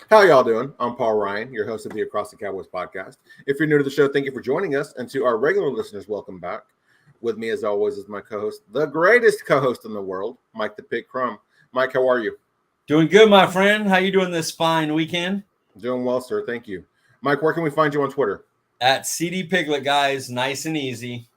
How y'all doing? I'm Paul Ryan, your host of the Across the Cowboys podcast. If you're new to the show, thank you for joining us. And to our regular listeners, welcome back. With me, as always, is my co-host, the greatest co-host in the world, Mike The Pig Crum. Mike, how are you? Doing good, my friend. How you doing this fine weekend? Doing well, sir. Thank you. Mike, where can we find you on Twitter? At CD Piglet, guys. Nice and easy.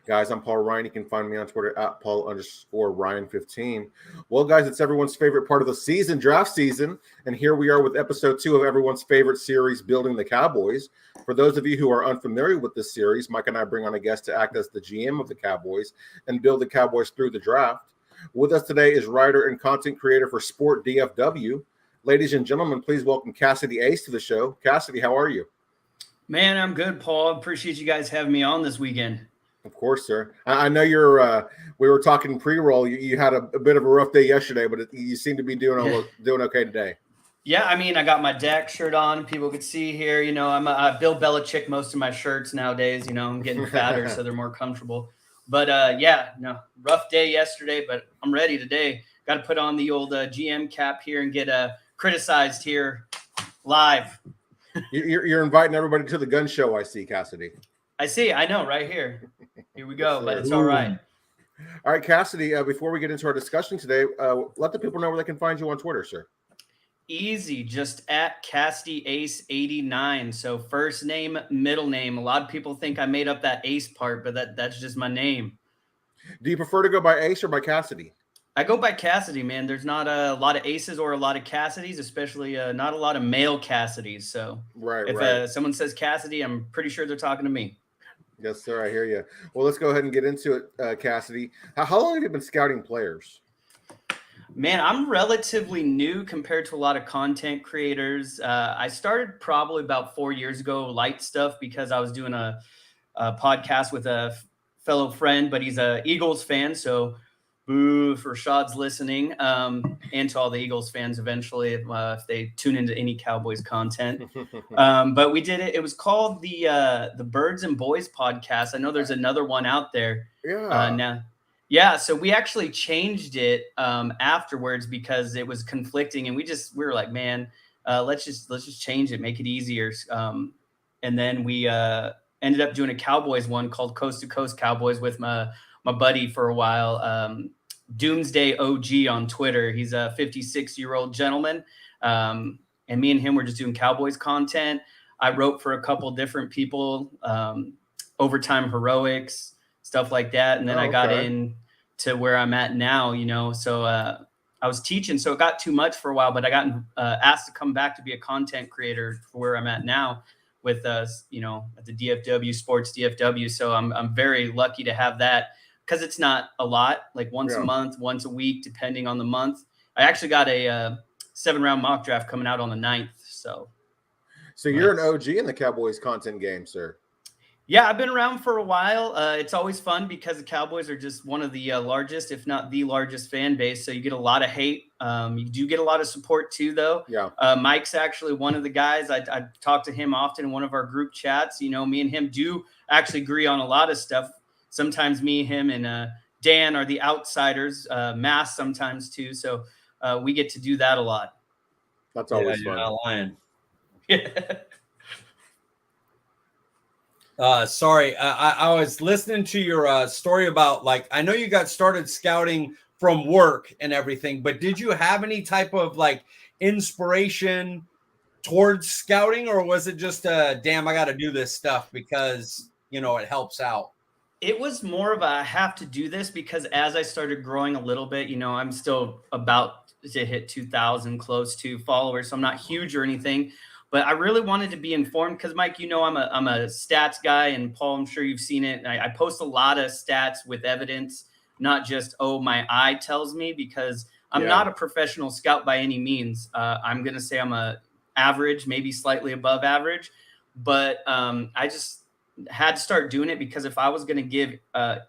Guys, I'm Paul Ryan. You can find me on Twitter at Paul_Ryan15. Well, guys, it's everyone's favorite part of the season, draft season. And here we are with episode 2 of everyone's favorite series, Building the Cowboys. For those of you who are unfamiliar with this series, Mike and I bring on a guest to act as the GM of the Cowboys and build the Cowboys through the draft. With us today is writer and content creator for SportDFW. Ladies and gentlemen, please welcome Cassidy Ace to the show. Cassidy, how are you? Man, I'm good, Paul. Appreciate you guys having me on this weekend. Of course, sir. I know you're. We were talking pre-roll. You had a bit of a rough day yesterday, but you seem to be doing okay today. Yeah, I mean, I got my Dak shirt on. People could see here. You know, I'm a Bill Belichick most of my shirts nowadays. You know, I'm getting fatter, so they're more comfortable. But rough day yesterday, but I'm ready today. Got to put on the old GM cap here and get criticized here live. You're inviting everybody to the gun show. I see, Cassidy. I know, right here. Here we go, but it's all right. All right, Cassidy, before we get into our discussion today, let the people know where they can find you on Twitter, sir. Easy, just at Cassidy Ace 89. So first name, middle name. A lot of people think I made up that Ace part, but that's just my name. Do you prefer to go by Ace or by Cassidy? I go by Cassidy, man. There's not a lot of Aces or a lot of Cassidys, especially not a lot of male Cassidys. So if someone says Cassidy, I'm pretty sure they're talking to me. Yes, sir. I hear you. Well, let's go ahead and get into it, Cassidy. How long have you been scouting players? Man, I'm relatively new compared to a lot of content creators. I started probably about 4 years ago, light stuff, because I was doing a podcast with a fellow friend, but he's a Eagles fan. So boo for Rashad's listening, and to all the Eagles fans eventually if they tune into any Cowboys content. But we did it. It was called the Birds and Boys podcast. I know there's another one out there. Yeah. So we actually changed it afterwards because it was conflicting, and we were like, man, let's just change it, make it easier. And then we ended up doing a Cowboys one called Coast to Coast Cowboys with my buddy for a while. Doomsday OG on Twitter. He's a 56-year-old gentleman. And me and him were just doing Cowboys content. I wrote for a couple different people, Overtime Heroics, stuff like that. And then I got in to where I'm at now, you know. So I was teaching, so it got too much for a while, but I got asked to come back to be a content creator for where I'm at now with us, you know, at the DFW, SportDFW. So I'm very lucky to have that, because it's not a lot, like once a month, once a week, depending on the month. I actually got a 7-round mock draft coming out on the 9th. So you're an OG in the Cowboys content game, sir. Yeah, I've been around for a while. It's always fun because the Cowboys are just one of the largest, if not the largest fan base. So you get a lot of hate. You do get a lot of support too, though. Yeah. Mike's actually one of the guys. I talk to him often in one of our group chats. You know, me and him do actually agree on a lot of stuff. Sometimes me, him, and Dan are the outsiders. Mass sometimes too. So we get to do that a lot. That's always fun. You're not lying. Sorry, I was listening to your story about, like, I know you got started scouting from work and everything, but did you have any type of like inspiration towards scouting, or was it just damn, I got to do this stuff because, you know, it helps out? It was more of a I have to do this because as I started growing a little bit, you know, I'm still about to hit 2,000 close to followers, so I'm not huge or anything. But I really wanted to be informed because, Mike, you know, I'm a stats guy, and Paul, I'm sure you've seen it. I post a lot of stats with evidence, not just, oh, my eye tells me, because I'm not a professional scout by any means. I'm going to say I'm a average, maybe slightly above average, but I just had to start doing it because if I was going to give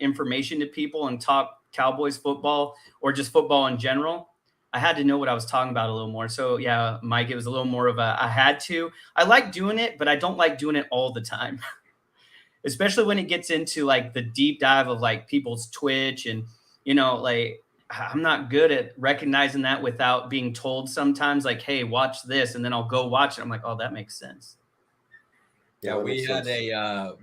information to people and talk Cowboys football or just football in general, I had to know what I was talking about a little more. So yeah, Mike, it was a little more of I had to. I like doing it, but I don't like doing it all the time, especially when it gets into like the deep dive of like people's Twitch and, you know, like I'm not good at recognizing that without being told sometimes, like, hey, watch this, and then I'll go watch it. I'm like, oh, that makes sense. Yeah, we had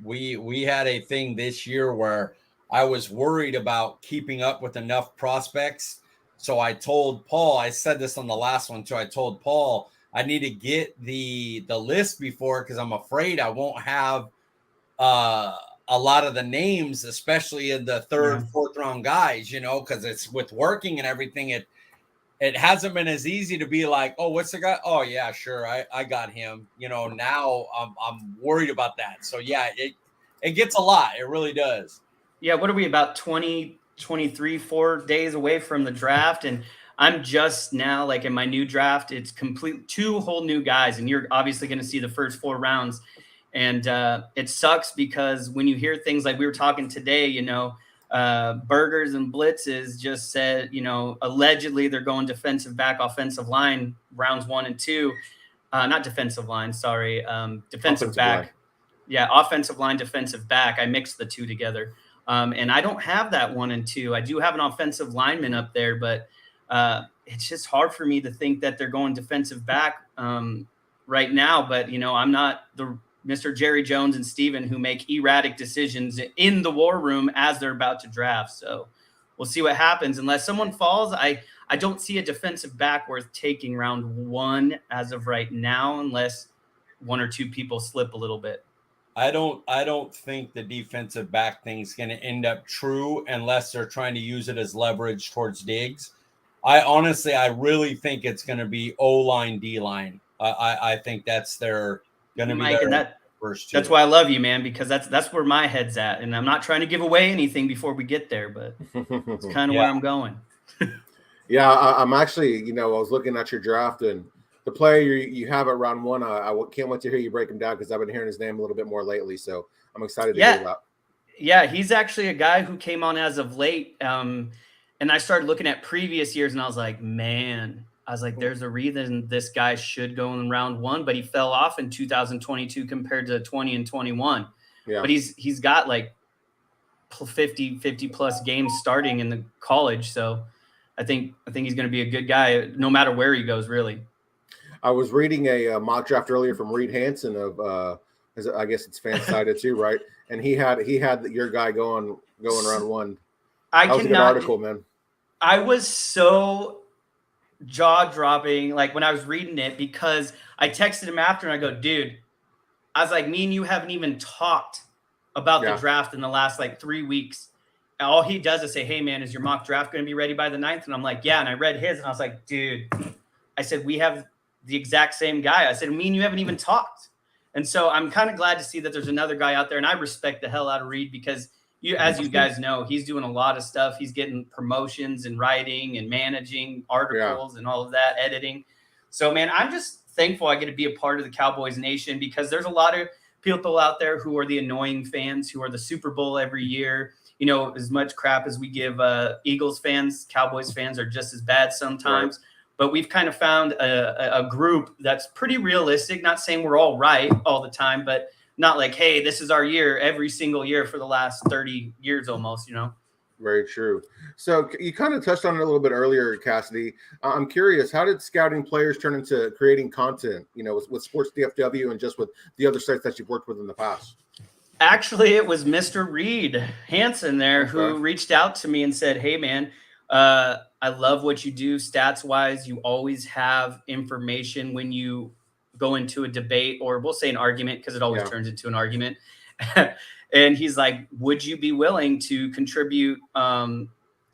we had a thing this year where I was worried about keeping up with enough prospects. So I told Paul, I said this on the last one too. I told Paul I need to get the list before, because I'm afraid I won't have a lot of the names, especially in the third, fourth round guys, because it's with working and everything. It hasn't been as easy to be like, oh, what's the guy? Oh yeah, sure. I got him. Now I'm worried about that. So yeah, it gets a lot. It really does. Yeah. What are we, about 20, 23, 4 days away from the draft? And I'm just now, like, in my new draft, it's complete 2 whole new guys. And you're obviously going to see the first 4 rounds. And it sucks because when you hear things like we were talking today, Burgers and Blitzes just said, allegedly they're going defensive back, offensive line, rounds 1 and 2. Not defensive line, sorry. Defensive back. Line. Yeah, offensive line, defensive back. I mixed the 2 together. And I don't have that 1 and 2. I do have an offensive lineman up there, but it's just hard for me to think that they're going defensive back right now. But, I'm not the Mr. Jerry Jones and Steven who make erratic decisions in the war room as they're about to draft. So we'll see what happens. Unless someone falls, I don't see a defensive back worth taking round 1 as of right now, unless 1 or 2 people slip a little bit. I don't think the defensive back thing is going to end up true unless they're trying to use it as leverage towards Diggs. I really think it's going to be O-line, D-line. I think that's their going to be their first 2. That's why I love you, man, because that's where my head's at. And I'm not trying to give away anything before we get there, but it's kind of where I'm going. Yeah, I'm actually, I was looking at your draft, and the player you have at round 1, I can't wait to hear you break him down, because I've been hearing his name a little bit more lately. So I'm excited to hear that. Yeah, he's actually a guy who came on as of late. And I started looking at previous years, and I was like, there's a reason this guy should go in round 1, but he fell off in 2022 compared to 20 and 21. Yeah. But he's got like 50 plus games starting in the college. So I think he's going to be a good guy no matter where he goes, really. I was reading a mock draft earlier from Reed Hansen of I guess it's fan-sided too, right? And he had your guy going round 1. That was a good article, man. I was so jaw-dropping, like, when I was reading it, because I texted him after and I go, dude, I was like, me and you haven't even talked about the draft in the last like 3 weeks. And all he does is say, hey man, is your mock draft going to be ready by the 9th? And I'm like, yeah. And I read his and I was like, dude, I said, we have the exact same guy. I said, me and you haven't even talked. And so I'm kind of glad to see that there's another guy out there. And I respect the hell out of Reed, because as you guys know, he's doing a lot of stuff. He's getting promotions and writing and managing articles and all of that, editing. So, man, I'm just thankful I get to be a part of the Cowboys Nation, because there's a lot of people out there who are the annoying fans, who are the Super Bowl every year. As much crap as we give Eagles fans, Cowboys fans are just as bad sometimes. Right. But we've kind of found a group that's pretty realistic, not saying we're all right all the time, but not like, hey, this is our year every single year for the last 30 years almost, Very true. So you kind of touched on it a little bit earlier, Cassidy. I'm curious, how did scouting players turn into creating content, with SportDFW and just with the other sites that you've worked with in the past? Actually, it was Mr. Reed Hansen there who reached out to me and said, hey, man, I love what you do stats-wise. You always have information when you go into a debate, or we'll say an argument, because it always turns into an argument. And he's like, would you be willing to contribute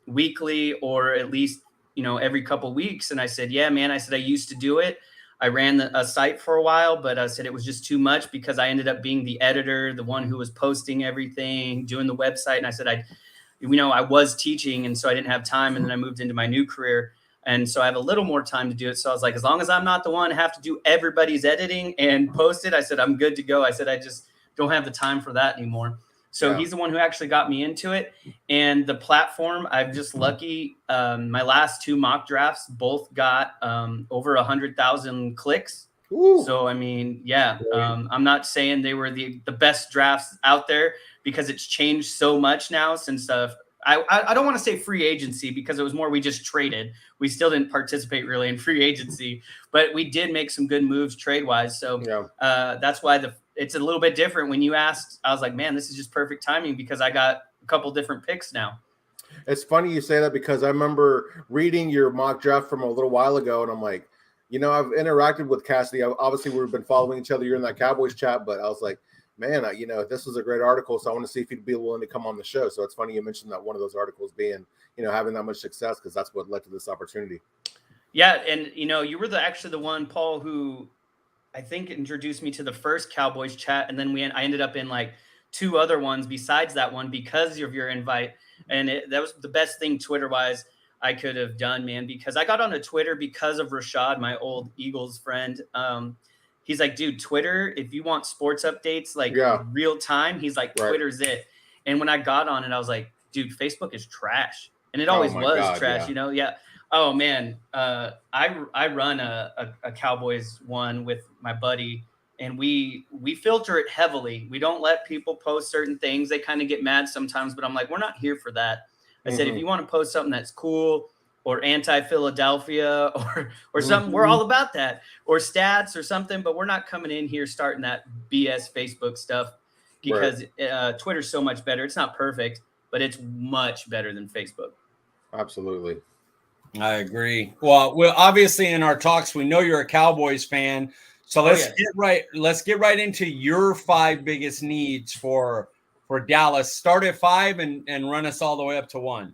weekly, or at least, every couple weeks? And I said, yeah, man. I said, I used to do it. I ran a site for a while, but I said it was just too much, because I ended up being the editor, the one who was posting everything, doing the website. And I said, I was teaching, and so I didn't have time. And then I moved into my new career, and so I have a little more time to do it. So I was like, as long as I'm not the one to have to do everybody's editing and post it, I said, I'm good to go. I said, I just don't have the time for that anymore. So he's the one who actually got me into it. And the platform, I'm just lucky. My last 2 mock drafts both got over 100,000 clicks. Ooh. So, I mean, I'm not saying they were the best drafts out there, because it's changed so much now since I don't want to say free agency because it was more we just traded. We still didn't participate really in free agency, but we did make some good moves trade wise. So that's why it's a little bit different. When you asked, I was like, man, this is just perfect timing because I got a couple different picks now. It's funny you say that because I remember reading your mock draft from a little while ago, and I'm like, I've interacted with Cassidy. Obviously, we've been following each other. You're in that Cowboys chat, but I was like, man, this was a great article, so I want to see if he'd be willing to come on the show. So it's funny you mentioned that one of those articles being, having that much success because that's what led to this opportunity. Yeah, and you were actually the one, Paul, who I think introduced me to the first Cowboys chat, and then I ended up in like 2 other ones besides that one because of your invite, and that was the best thing Twitter-wise I could have done, man, because I got onto Twitter because of Rashad, my old Eagles friend. He's like, dude, Twitter, if you want sports updates, like real time, he's like, Twitter's it. And when I got on it, I was like, dude, Facebook is trash. And it always was trash, Yeah. Oh man. I run a Cowboys one with my buddy, and we filter it heavily. We don't let people post certain things. They kind of get mad sometimes, but I'm like, we're not here for that. I said, if you want to post something that's cool or anti-Philadelphia or something, we're all about that, or stats or something, but we're not coming in here starting that BS Facebook stuff because Twitter's so much better. It's not perfect, but it's much better than Facebook. Absolutely. I agree. Well, obviously in our talks, we know you're a Cowboys fan. So let's get right into your 5 biggest needs for Dallas. Start at 5 and run us all the way up to 1.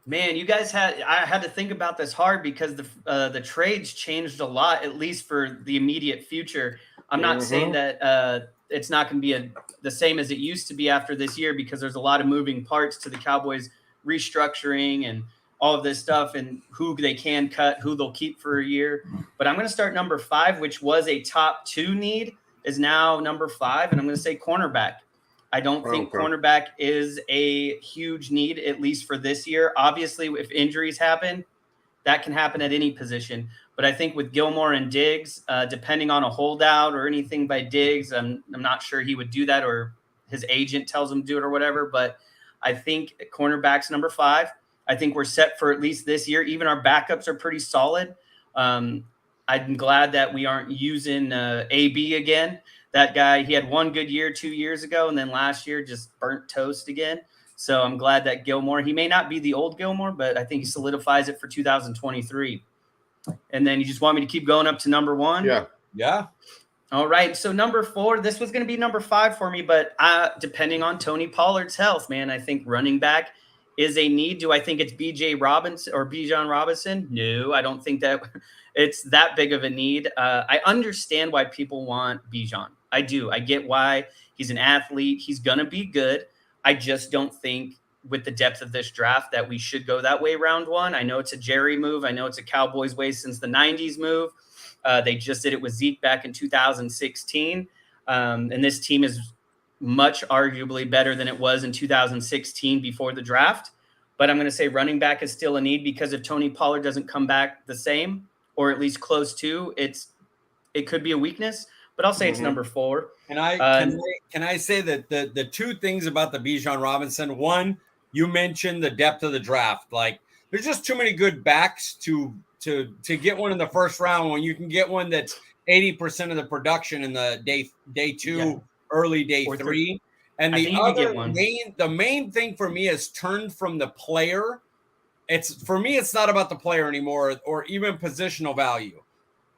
Man, I had to think about this hard because the trades changed a lot, at least for the immediate future. I'm not saying that it's not going to be the same as it used to be after this year because there's a lot of moving parts to the Cowboys restructuring and all of this stuff and who they can cut, who they'll keep for a year. But I'm going to start number 5, which was a top 2 need, is now number 5. And I'm going to say cornerback. I don't think cornerback is a huge need, at least for this year. Obviously, if injuries happen, that can happen at any position. But I think with Gilmore and Diggs, depending on a holdout or anything by Diggs, I'm not sure he would do that or his agent tells him to do it or whatever. But I think cornerback's number 5. I think we're set for at least this year. Even our backups are pretty solid. I'm glad that we aren't using AB again. That guy, he had one good year 2 years ago, and then last year just burnt toast again. So I'm glad that Gilmore, he may not be the old Gilmore, but I think he solidifies it for 2023. And then you just want me to keep going up to number 1? Yeah. All right. So number 4, this was going to be number 5 for me, but depending on Tony Pollard's health, man, I think running back is a need. Do I think it's Bijan Robinson? No, I don't think that it's that big of a need. I understand why people want Bijan. I do. I get why. He's an athlete. He's going to be good. I just don't think with the depth of this draft that we should go that way round 1. I know it's a Jerry move. I know it's a Cowboys way since the 90s move. They just did it with Zeke back in 2016. And this team is much arguably better than it was in 2016 before the draft. But I'm going to say running back is still a need because if Tony Pollard doesn't come back the same or at least close to, it could be a weakness. But I'll say it's number 4. Can I say that the 2 things about the Bijan Robinson? One, you mentioned the depth of the draft. Like there's just too many good backs to get one in the first round when you can get one that's 80% of the production in the day 2, early day 3. And the main thing for me is turned from the player. It's not about the player anymore or even positional value.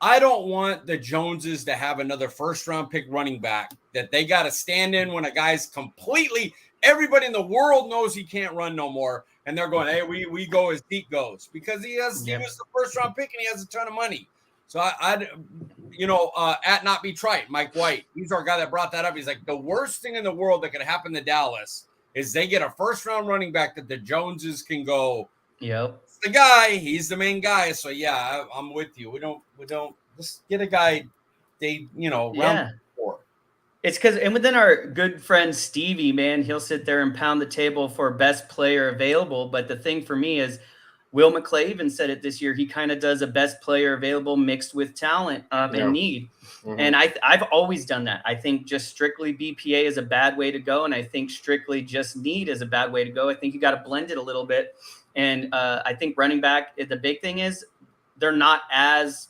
I don't want the Joneses to have another first-round pick running back that they got to stand in when a guy's completely – everybody in the world knows he can't run no more, and they're going, hey, we go as Zeke goes because he was the first-round pick and he has a ton of money. So, at Not Be Trite, Mike White, he's our guy that brought that up. He's like, the worst thing in the world that could happen to Dallas is they get a first-round running back that the Joneses can go – yep. The guy, he's the main guy. So yeah, I'm with you. We don't just get a guy round 4. It's because, and within our good friend Stevie, man, he'll sit there and pound the table for best player available. But the thing for me is Will McClay even said it this year. He kind of does a best player available mixed with talent and need. And I've always done that. I think just strictly BPA is a bad way to go. And I think strictly just need is a bad way to go. I think you got to blend it a little bit. And I think running back, the big thing is they're not as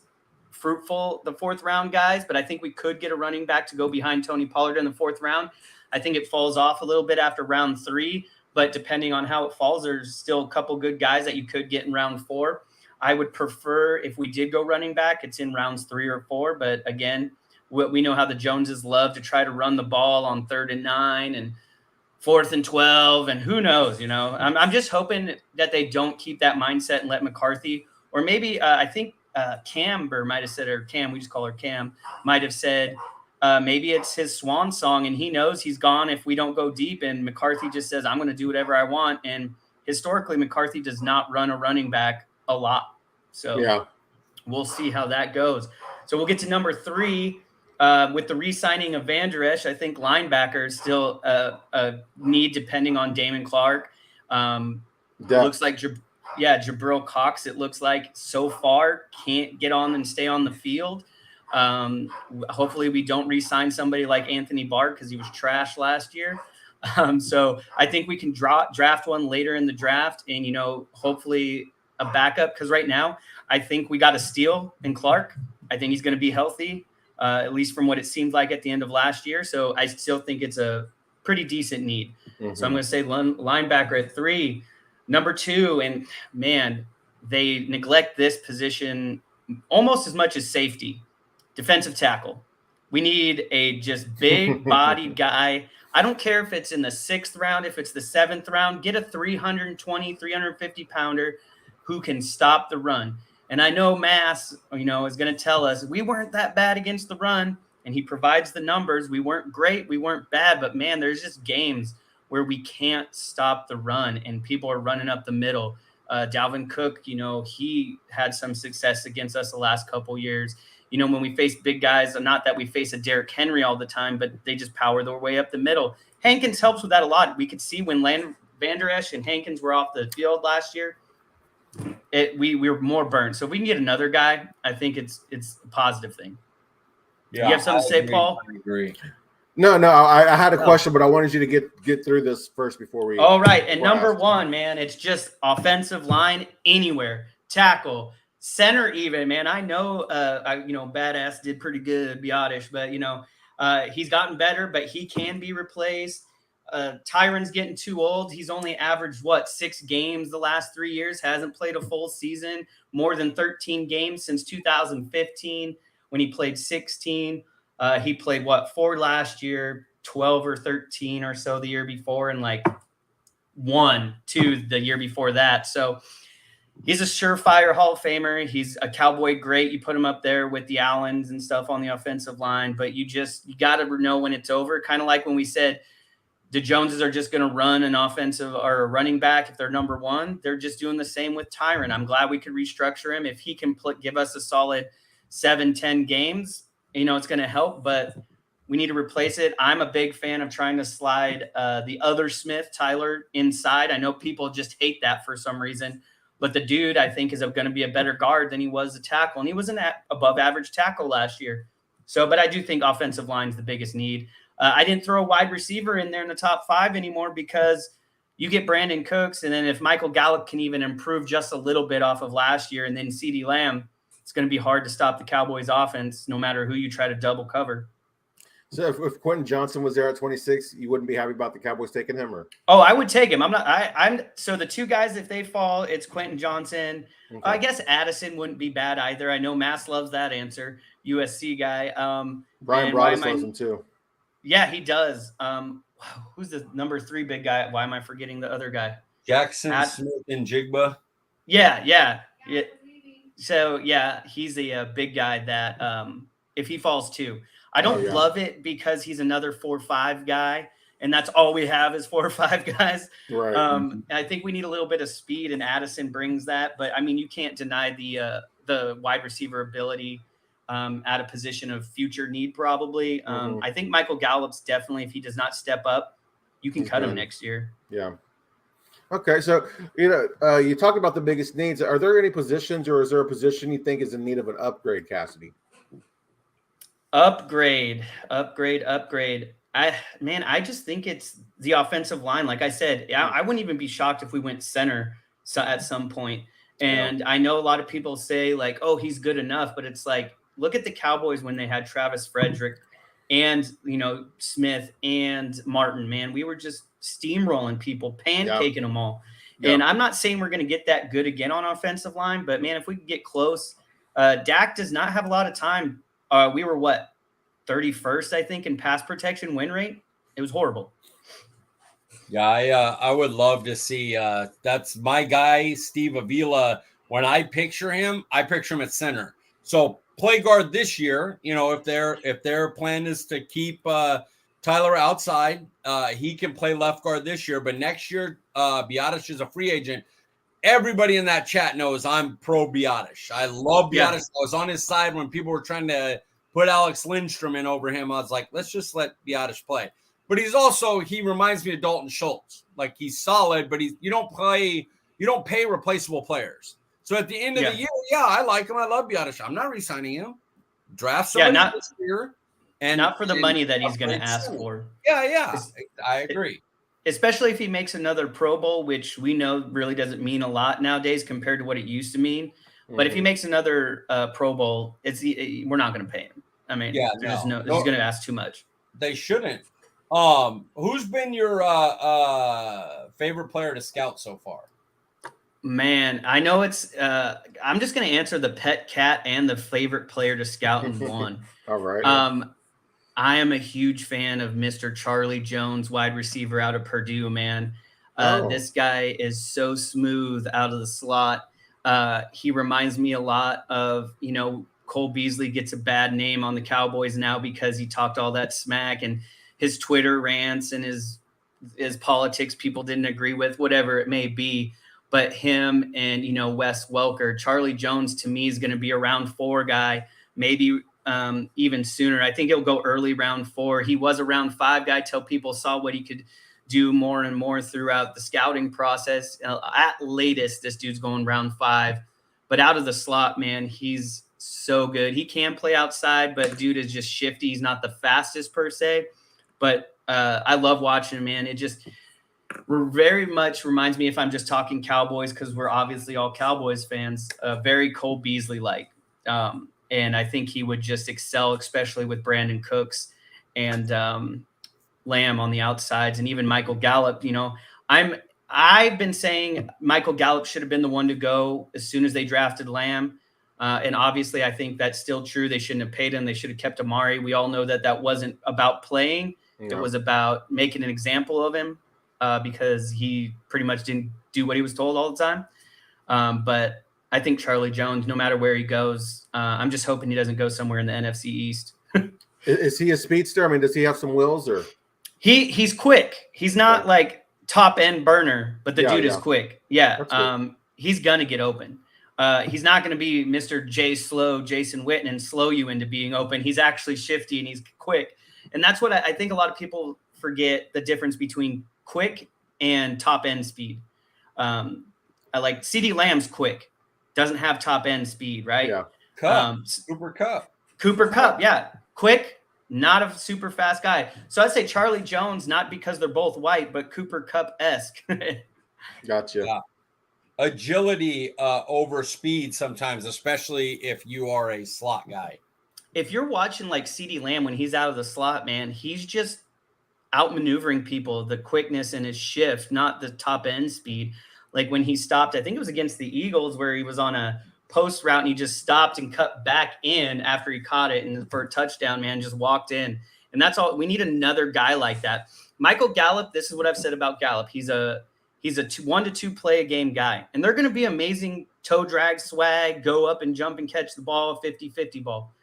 fruitful, the fourth round guys, but I think we could get a running back to go behind Tony Pollard in the fourth round. I think it falls off a little bit after round 3, but depending on how it falls, there's still a couple good guys that you could get in round 4. I would prefer if we did go running back, it's in rounds 3 or 4. But again, we know how the Joneses love to try to run the ball on 3rd and 9 and 4th and 12, and who knows, I'm just hoping that they don't keep that mindset and let McCarthy, or maybe I think Camber might have said, or Cam, we just call her Cam, might have said maybe it's his swan song and he knows he's gone if we don't go deep, and McCarthy just says, I'm going to do whatever I want. And historically, McCarthy does not run a running back a lot. So we'll see how that goes. So we'll get to number 3 with the re-signing of Van Der Esch. I think linebacker is still a need depending on Damon Clark. Looks like Jabril Cox, it looks like so far can't get on and stay on the field. Hopefully we don't re-sign somebody like Anthony Barr because he was trash last year. So I think we can draft one later in the draft and, hopefully a backup, because right now I think we got a steal in Clark. I think he's going to be healthy, at least from what it seemed like at the end of last year. So I still think it's a pretty decent need. So I'm going to say linebacker at 3. Number 2, and man, they neglect this position almost as much as safety. Defensive tackle. We need a just big-bodied guy. I don't care if it's in the 6th round, if it's the 7th round. Get a 320, 350-pounder who can stop the run. And I know Mass, is going to tell us we weren't that bad against the run, and he provides the numbers. We weren't great, we weren't bad, but man, there's just games where we can't stop the run and people are running up the middle. Dalvin Cook, he had some success against us the last couple years. When we face big guys, not that we face a Derrick Henry all the time, but they just power their way up the middle. Hankins helps with that a lot. We could see when Van Der Esch and Hankins were off the field last year, we were more burnt. So if we can get another guy, I think it's a positive thing. Yeah, you have something to say, Paul? I agree. No, I had a question, but I wanted you to get through this first before we. All right, and number 1, man, it's just offensive line anywhere, tackle, center even, man. I know, Badass did pretty good, Biotish, but he's gotten better, but he can be replaced. Tyron's getting too old. He's only averaged 6 games the last 3 years. Hasn't played a full season, more than 13 games since 2015 when he played 16. He played 4 last year, 12 or 13 or so the year before, and 1, 2 the year before that. So he's a surefire Hall of Famer. He's a Cowboy great. You put him up there with the Allens and stuff on the offensive line, but you got to know when it's over. Kind of like when we said the Joneses are just going to run an offensive or a running back if they're number 1. They're just doing the same with Tyron. I'm glad we could restructure him. If he can give us a solid 7-10 games, it's going to help, but we need to replace it. I'm a big fan of trying to slide the other Smith, Tyler, inside. I know people just hate that for some reason, but the dude, I think, is going to be a better guard than he was a tackle, and he was an above-average tackle last year. So, but I do think offensive line is the biggest need. I didn't throw a wide receiver in there in the top 5 anymore because you get Brandon Cooks, and then if Michael Gallup can even improve just a little bit off of last year, and then CeeDee Lamb, it's going to be hard to stop the Cowboys offense no matter who you try to double cover. So if Quentin Johnson was there at 26, you wouldn't be happy about the Cowboys taking him, or? Oh, I would take him. I'm so the 2 guys, if they fall, it's Quentin Johnson. Okay. I guess Addison wouldn't be bad either. I know Mass loves that answer. USC guy. Brian Broaddus loves him too. Yeah, he does. Who's the number 3 big guy? Why am I forgetting the other guy? Jackson Smith and Jigba. Yeah. So, yeah, he's a big guy that if he falls too. I don't love it because he's another 4-5 guy, and that's all we have is 4 or 5 guys. Right. I think we need a little bit of speed, and Addison brings that. But, you can't deny the wide receiver ability at a position of future need probably. I think Michael Gallup's definitely, if he does not step up, you can cut him next year. Yeah. Okay, so you talked about the biggest needs. Are there any positions, or is there a position you think is in need of an upgrade, Cassidy? Upgrade. I just think it's the offensive line. Like I said, I wouldn't even be shocked if we went center at some point. And I know a lot of people say like, oh, he's good enough, but it's like, look at the Cowboys when they had Travis Frederick and, Smith and Martin, man. We were just steamrolling people, pancaking them all. Yeah. And I'm not saying we're going to get that good again on offensive line, but man, if we can get close, Dak does not have a lot of time. We were 31st, I think, in pass protection win rate. It was horrible. Yeah, I would love to see. That's my guy, Steve Avila. When I picture him at center. So play guard this year. If their plan is to keep Tyler outside, he can play left guard this year. But next year, Biadasz is a free agent. Everybody in that chat knows I'm pro Biadasz. I love Biadasz. Yeah. I was on his side when people were trying to put Alex Lindstrom in over him. I was like, let's just let Biadasz play. But he reminds me of Dalton Schultz. Like, he's solid, but you don't pay replaceable players. So at the end of the year, I like him. I love Biadasz. I'm not re-signing him. Draft somebody this year. And not for the money that he's going to ask for. Yeah. I agree. Especially if he makes another Pro Bowl, which we know really doesn't mean a lot nowadays compared to what it used to mean. Mm-hmm. But if he makes another Pro Bowl, we're not going to pay him. I mean, he's going to ask too much. They shouldn't. Who's been your favorite player to scout so far? Man, I know it's I'm just going to answer the pet cat and the favorite player to scout in one. All right. I am a huge fan of Mr. Charlie Jones, wide receiver out of Purdue, man. This guy is so smooth out of the slot. He reminds me a lot of, Cole Beasley gets a bad name on the Cowboys now because he talked all that smack, and his Twitter rants and his politics people didn't agree with, whatever it may be. But him and, Wes Welker, Charlie Jones to me is going to be a round 4 guy, maybe even sooner. I think he'll go early round 4. He was a round 5 guy till people saw what he could do more and more throughout the scouting process. At latest, this dude's going round 5. But out of the slot, man, he's so good. He can play outside, but dude is just shifty. He's not the fastest per se. But I love watching him, man. It just very much reminds me, if I'm just talking Cowboys, because we're obviously all Cowboys fans, very Cole Beasley-like. And I think he would just excel, especially with Brandon Cooks and Lamb on the outsides, and even Michael Gallup. I've been saying Michael Gallup should have been the one to go as soon as they drafted Lamb. And obviously, I think that's still true. They shouldn't have paid him. They should have kept Amari. We all know that wasn't about playing. Yeah. It was about making an example of him because he pretty much didn't do what he was told all the time. But I think Charlie Jones, no matter where he goes, I'm just hoping he doesn't go somewhere in the NFC East. Is he a speedster? I mean, does he have some wheels or? He's quick. He's not like top end burner, but the dude is quick. Yeah. He's going to get open. He's not going to be Mr. Slow, Jason Witten, and slow you into being open. He's actually shifty and he's quick. And that's what I think a lot of people forget, the difference between quick and top end speed. I like CeeDee Lamb's quick, doesn't have top end speed, right? Yeah. Cooper Kupp. Yeah. Quick, not a super fast guy. So I'd say Charlie Jones, not because they're both white, but Cooper Kupp-esque. Gotcha. Yeah. Agility over speed sometimes, especially if you are a slot guy. If you're watching like CeeDee Lamb when he's out of the slot, man, he's just outmaneuvering people, the quickness and his shift, not the top end speed. Like when he stopped, I think it was against the Eagles where he was on a post route and he just stopped and cut back in after he caught it, and for a touchdown, man, just walked in. And that's all. We need another guy like that. Michael Gallup, this is what I've said about Gallup. He's a 1 to 2 play a game guy. And they're going to be amazing toe drag swag, go up and jump and catch the ball, 50-50 ball.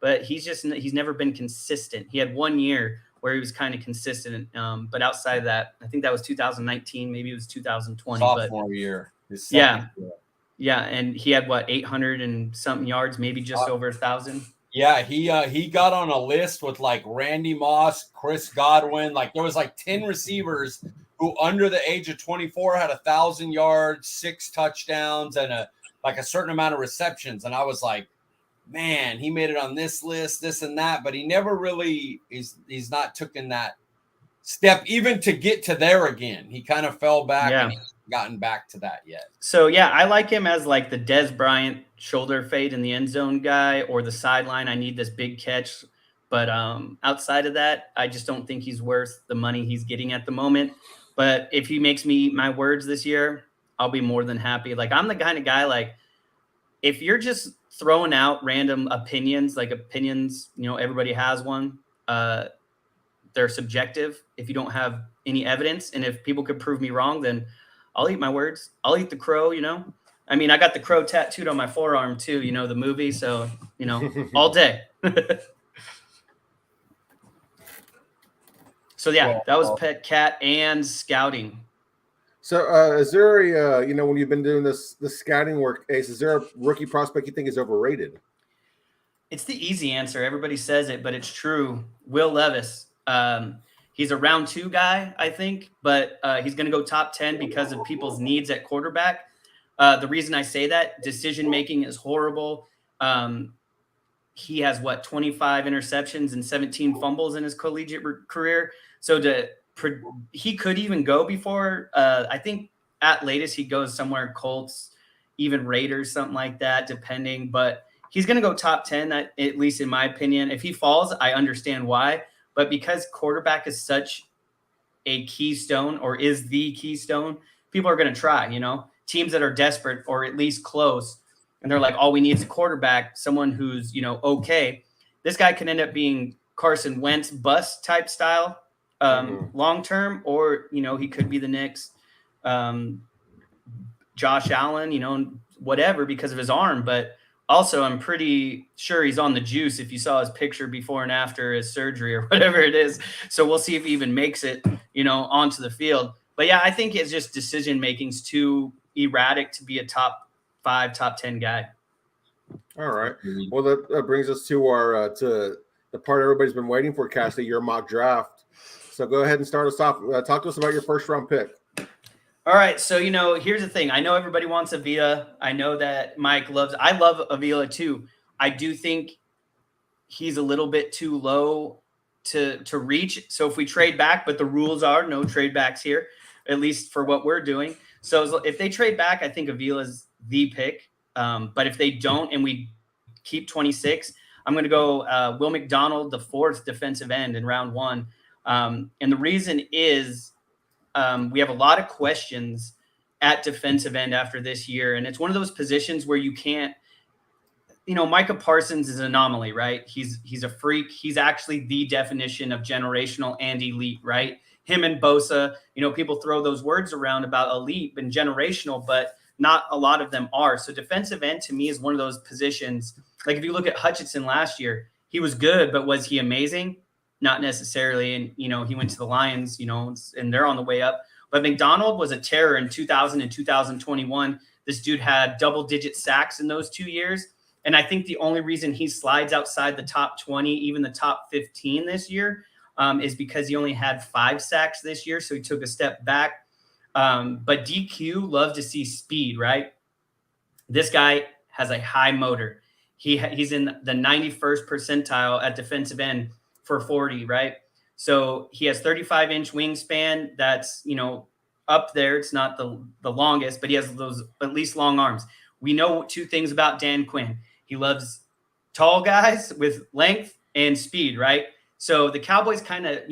But he's never been consistent. He had 1 year where he was kind of consistent. But outside of that, I think that was 2019, maybe it was 2020. Sophomore year. Yeah. Yeah. And he had 800 and something yards, maybe just over 1,000. Yeah, he got on a list with like Randy Moss, Chris Godwin. Like there was like 10 receivers who under the age of 24 had 1,000 yards, 6 touchdowns, and a certain amount of receptions. And I was like, man, he made it on this list, this and that, but he never really he's not taken that step even to get to there again. He kind of fell back and he hasn't gotten back to that yet. So yeah, I like him as like the Des Bryant shoulder fade in the end zone guy, or the sideline. I need this big catch. But outside of that, I just don't think he's worth the money he's getting at the moment. But if he makes me eat my words this year, I'll be more than happy. Like, I'm the kind of guy, like, if you're just throwing out random opinions, everybody has one. They're subjective if you don't have any evidence. And if people could prove me wrong, then I'll eat my words. I'll eat the crow, I mean, I got the crow tattooed on my forearm too, the movie. So, all day. So yeah, that was pet cat and scouting. So is there a, when you've been doing this scouting work, Ace, is there a rookie prospect you think is overrated? It's the easy answer. Everybody says it, but it's true. Will Levis. He's a round 2 guy, I think, but he's going to go top 10 because of people's needs at quarterback. The reason I say that, decision-making is horrible. He has 25 interceptions and 17 fumbles in his collegiate career. So he could even go before, I think at latest he goes somewhere Colts, even Raiders, something like that, depending. But he's going to go top 10, at least in my opinion. If he falls, I understand why. But because quarterback is such a keystone, or is the keystone, people are going to try, teams that are desperate or at least close. And they're like, all we need is a quarterback, someone who's, okay. This guy can end up being Carson Wentz bust type style long-term, or, he could be the next Josh Allen, whatever, because of his arm. But also, I'm pretty sure he's on the juice if you saw his picture before and after his surgery or whatever it is. So we'll see if he even makes it, onto the field. But yeah, I think it's just decision-making's too erratic to be a top 5, top 10 guy. All right. Well, that brings us to our to the part everybody's been waiting for, Cassidy, your mock draft. So go ahead and start us off. Talk to us about your first round pick. All right. So, here's the thing. I know everybody wants Avila. I know that Mike I love Avila too. I do think he's a little bit too low to reach. So if we trade back, but the rules are no trade backs here, at least for what we're doing. So if they trade back, I think Avila's the pick. But if they don't and we keep 26, I'm going to go Will McDonald, the 4th defensive end in round 1. And the reason is we have a lot of questions at defensive end after this year. And it's one of those positions where you can't, Micah Parsons is an anomaly, right? He's a freak. He's actually the definition of generational and elite, right? Him and Bosa, people throw those words around about elite and generational, but not a lot of them are. So defensive end to me is one of those positions. Like if you look at Hutchinson last year, he was good, but was he amazing? Not necessarily. And, he went to the Lions, and they're on the way up. But McDonald was a terror in 2000 and 2021. This dude had double-digit sacks in those 2 years. And I think the only reason he slides outside the top 20, even the top 15 this year, is because he only had 5 sacks this year. So he took a step back. But DQ love to see speed, right? This guy has a high motor. He's in the 91st percentile at defensive end for 40, right? So he has 35-inch wingspan. That's, up there. It's not the longest, but he has those at least long arms. We know 2 things about Dan Quinn. He loves tall guys with length and speed, right? So the Cowboys kind of,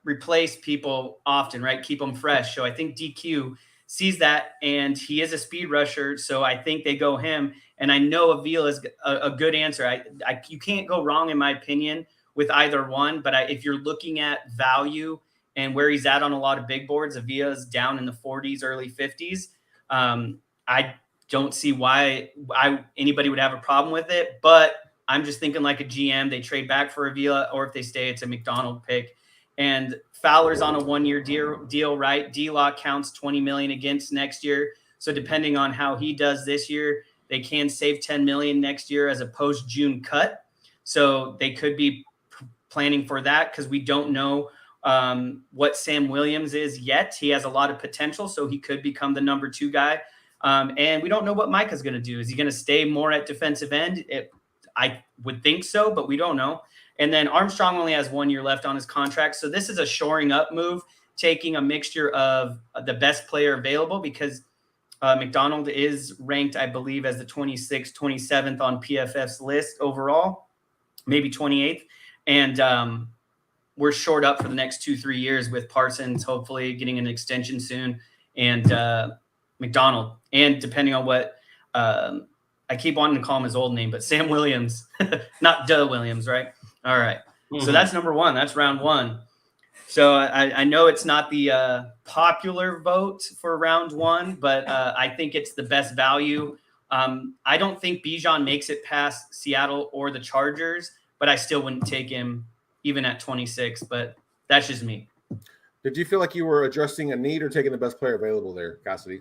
replace people often, right? Keep them fresh. So I think DQ sees that, and he is a speed rusher. So I think they go him. And I know Avila is a good answer. You can't go wrong, in my opinion, with either one. But if you're looking at value and where he's at on a lot of big boards, Avila is down in the 40s, early 50s. I don't see why anybody would have a problem with it. But I'm just thinking like a GM, they trade back for Avila, or if they stay, it's a McDonald pick. And Fowler's on a 1-year deal, right? D-Lock counts $20 million against next year. So depending on how he does this year, they can save $10 million next year as a post-June cut. So they could be planning for that, because we don't know what Sam Williams is yet. He has a lot of potential, so he could become the number 2 guy. And we don't know what Micah's going to do. Is he going to stay more at defensive end? I would think so, but we don't know. And then Armstrong only has 1 year left on his contract. So this is a shoring up move, taking a mixture of the best player available, because McDonald is ranked, I believe, as the 26th, 27th on PFF's list overall, maybe 28th. And we're short up for the next 2-3 years with Parsons hopefully getting an extension soon, and McDonald. And depending on what I keep wanting to call him his old name, but Sam Williams, not Williams, right? All right. Mm-hmm. So that's number 1. That's round 1. So I know it's not the popular vote for round 1, but I think it's the best value. I don't think Bijan makes it past Seattle or the Chargers, but I still wouldn't take him even at 26, but that's just me. Did you feel like you were addressing a need or taking the best player available there, Cassidy?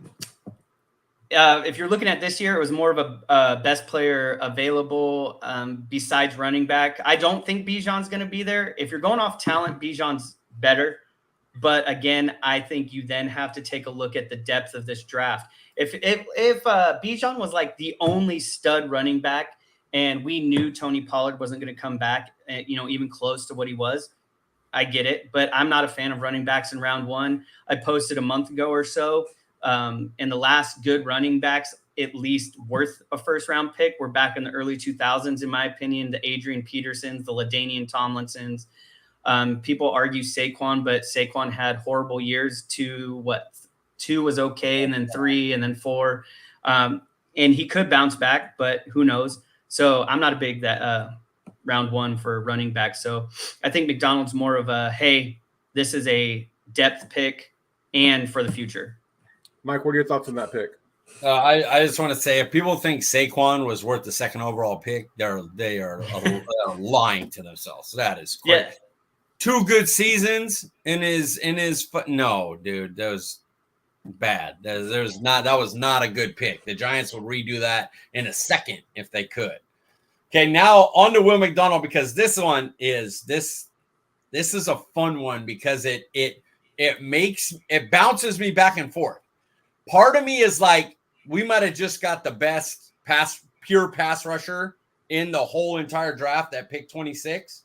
If you're looking at this year, it was more of a best player available besides running back. I don't think Bijan's going to be there. If you're going off talent, Bijan's better. But again, I think you then have to take a look at the depth of this draft. If Bijan was like the only stud running back, and we knew Tony Pollard wasn't going to come back, even close to what he was, I get it. But I'm not a fan of running backs in round 1. I posted a month ago or so. And the last good running backs, at least worth a first round pick, were back in the early 2000s, in my opinion. The Adrian Petersons, the LaDainian Tomlinsons. People argue Saquon, but Saquon had horrible years. 2 was okay, and then 3, and then 4. And he could bounce back, but who knows? So I'm not a big round 1 for running back. So I think McDonald's more of a, hey, this is a depth pick and for the future. Mike, what are your thoughts on that pick? I just want to say, if people think Saquon was worth the 2nd overall pick, they are lying to themselves. That is great. Yeah. 2 good seasons in his no, dude, that was bad. That was not a good pick. The Giants would redo that in a second if they could. Okay, now on to Will McDonald, because this is a fun one, because it bounces me back and forth. Part of me is like, we might have just got the best pure pass rusher in the whole entire draft at pick 26.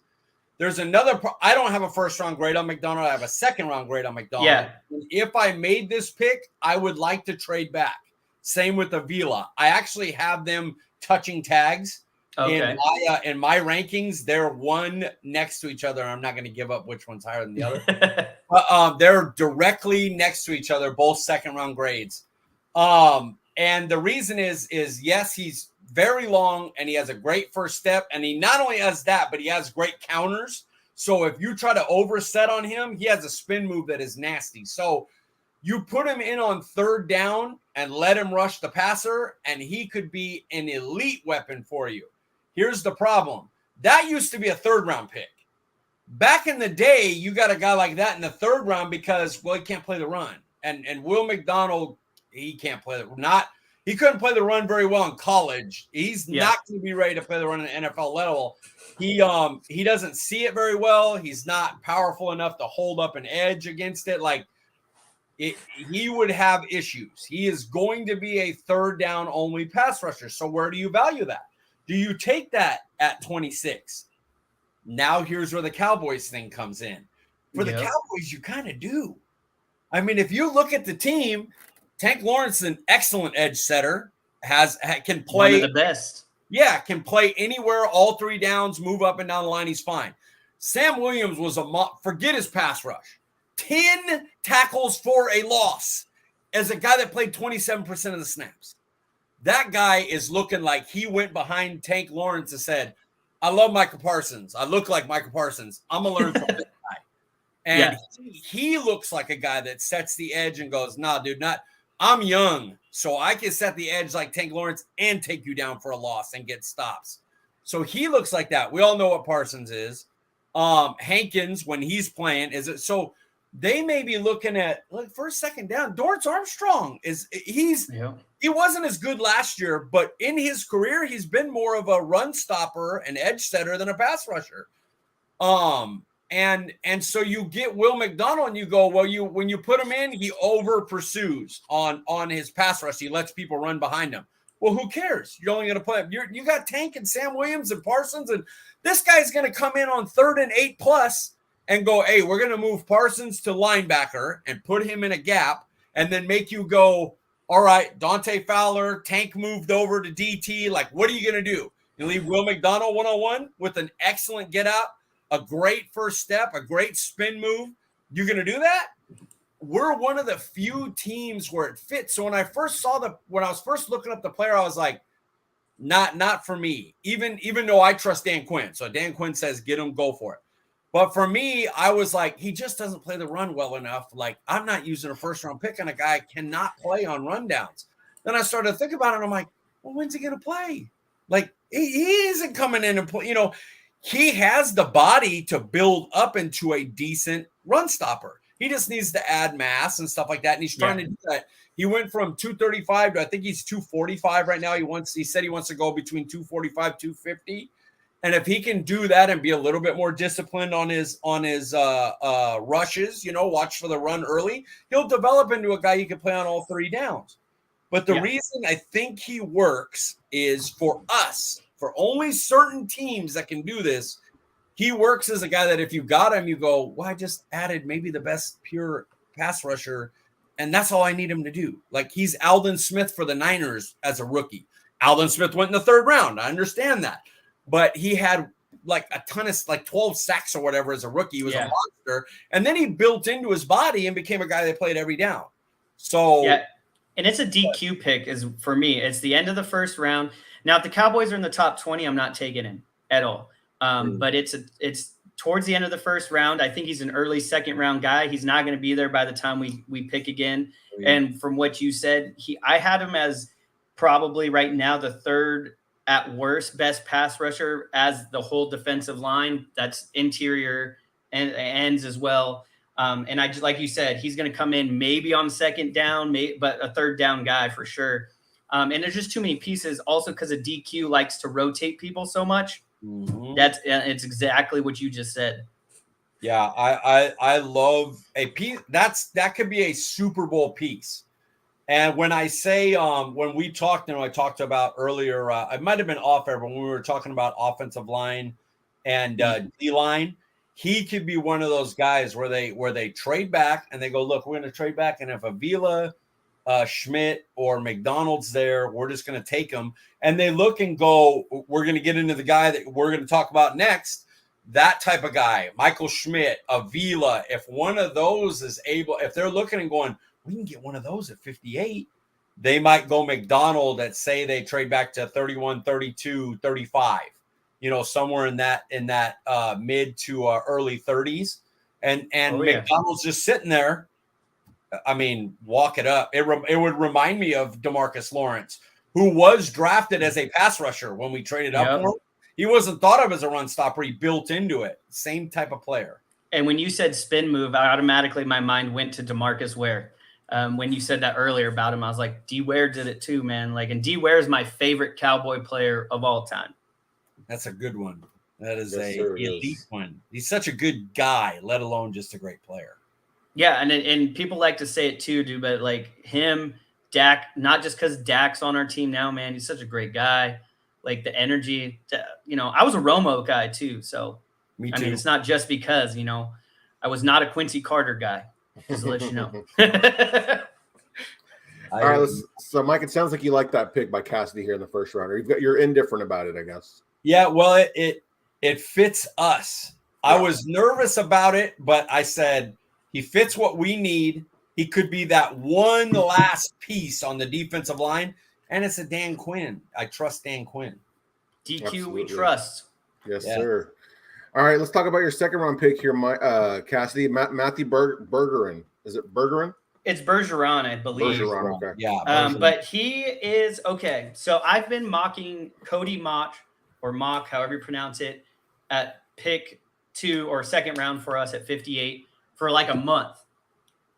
There's another. I don't have a first round grade on McDonald. I have a 2nd round grade on McDonald. Yeah. And if I made this pick, I would like to trade back. Same with Avila. I actually have them touching tags. Okay. In my rankings. They're one next to each other. I'm not going to give up which one's higher than the other. But they're directly next to each other, both 2nd round grades. And the reason is yes, he's very long and he has a great first step, and he not only has that, but he has great counters. So if you try to overset on him, he has a spin move that is nasty. So you put him in on 3rd down and let him rush the passer, and he could be an elite weapon for you. Here's the problem. That used to be a 3rd round pick. Back in the day, you got a guy like that in the 3rd round because, well, he can't play the run. And Will McDonald, he can't play he couldn't play the run very well in college. He's not going to be ready to play the run at the NFL level. He doesn't see it very well. He's not powerful enough to hold up an edge against it. He would have issues. He is going to be a 3rd down only pass rusher. So where do you value that? Do you take that at 26? Now here's where the Cowboys thing comes in. For the Cowboys, you kind of do. I mean, if you look at the team, Tank Lawrence is an excellent edge setter, can play one of the best. Yeah, can play anywhere, all 3 downs, move up and down the line. He's fine. Sam Williams was forget his pass rush. 10 tackles for a loss as a guy that played 27% of the snaps. That guy is looking like he went behind Tank Lawrence and said, I love Micah Parsons. I look like Micah Parsons. I'm going to learn from this guy. And he looks like a guy that sets the edge and goes, nah, dude, I'm young, so I can set the edge like Tank Lawrence and take you down for a loss and get stops. So he looks like that. We all know what Parsons is. Hankins, when he's playing, is it so they may be looking at first, 2nd down. Dorrance Armstrong he wasn't as good last year, but in his career, he's been more of a run stopper and edge setter than a pass rusher. And so you get Will McDonald and you go, well, when you put him in, he over pursues on his pass rush. He lets people run behind him. Well, who cares? You're only going to play him. You got Tank and Sam Williams and Parsons, and this guy's going to come in on 3rd and 8+ and go, hey, we're going to move Parsons to linebacker and put him in a gap, and then make you go, all right, Dante Fowler, Tank moved over to DT. Like, what are you going to do? You leave Will McDonald one-on-one with an excellent get out, a great first step, a great spin move. You're going to do that? We're one of the few teams where it fits. So when I was first looking up the player, I was like, not for me, even though I trust Dan Quinn. So Dan Quinn says, get him, go for it. But for me, I was like, he just doesn't play the run well enough. Like, I'm not using a first-round pick on a guy cannot play on rundowns. Then I started to think about it, and I'm like, well, when's he going to play? Like, he isn't coming in and play. You know, he has the body to build up into a decent run stopper. He just needs to add mass and stuff like that, and he's trying to do that. He went from 235 to, I think he's 245 right now. He said he wants to go between 245, 250. And if he can do that and be a little bit more disciplined on his rushes, watch for the run early, he'll develop into a guy you can play on all 3 downs. But the reason I think he works is for us, for only certain teams that can do this. He works as a guy that if you got him, you go, well, I just added maybe the best pure pass rusher, and that's all I need him to do. Like, he's Aldon Smith for the Niners as a rookie. Aldon Smith went in the 3rd round. I understand that. But he had like a ton of 12 sacks or whatever as a rookie. He was a monster. And then he built into his body and became a guy that played every down. So, and it's a DQ pick for me. It's the end of the 1st round. Now, if the Cowboys are in the top 20, I'm not taking him at all. But it's towards the end of the 1st round. I think he's an early 2nd round guy. He's not going to be there by the time we pick again. And from what you said, I had him as probably right now the 3rd at worst best pass rusher as the whole defensive line. That's interior and ends as well. And I just, like you said, he's going to come in maybe on 2nd down, but a 3rd down guy for sure. And there's just too many pieces. Also, because a DQ likes to rotate people so much. Mm-hmm. It's exactly what you just said. Yeah, I love a piece. That could be a Super Bowl piece. And when I say when we talked, I talked about earlier, I might have been off air, but when we were talking about offensive line and D line, he could be one of those guys where they trade back and they go, look, we're going to trade back, and if Avila, Schmidt, or McDonald's there, we're just going to take them. And they look and go, we're going to get into the guy that we're going to talk about next. That type of guy, Michael Schmidt, Avila. If one of those is able, if they're looking and going, we can get one of those at 58, they might go McDonald at, say, they trade back to 31, 32, 35, somewhere in that mid to early 30s. And McDonald's just sitting there. I mean, walk it up. It would remind me of DeMarcus Lawrence, who was drafted as a pass rusher when we traded up for him. He wasn't thought of as a run stopper. He built into it. Same type of player. And when you said spin move, my mind went to DeMarcus Ware. When you said that earlier about him, I was like, D. Ware did it too, man. And D. Ware is my favorite Cowboy player of all time. That's a good one. That is elite one. He's such a good guy, let alone just a great player. Yeah, and people like to say it too, dude, but him, Dak, not just because Dak's on our team now, man. He's such a great guy. The energy, I was a Romo guy too. So, me too. I mean, it's not just because, I was not a Quincy Carter guy. Just to let you know. All right, so Mike, it sounds like you like that pick by Cassidy here in the 1st round. Or you're indifferent about it, I guess. Yeah, well, it fits us. Yeah. I was nervous about it, but I said he fits what we need. He could be that one last piece on the defensive line, and it's a Dan Quinn. I trust Dan Quinn. DQ, absolutely. We trust. Yes, sir. All right, let's talk about your 2nd round pick here, Cassidy. Matthew Bergeron. Is it Bergeron? It's Bergeron, I believe. Bergeron, okay. Yeah. But he is okay. So I've been mocking Cody Mock, however you pronounce it, at pick 2 or 2nd round for us at 58 for a month.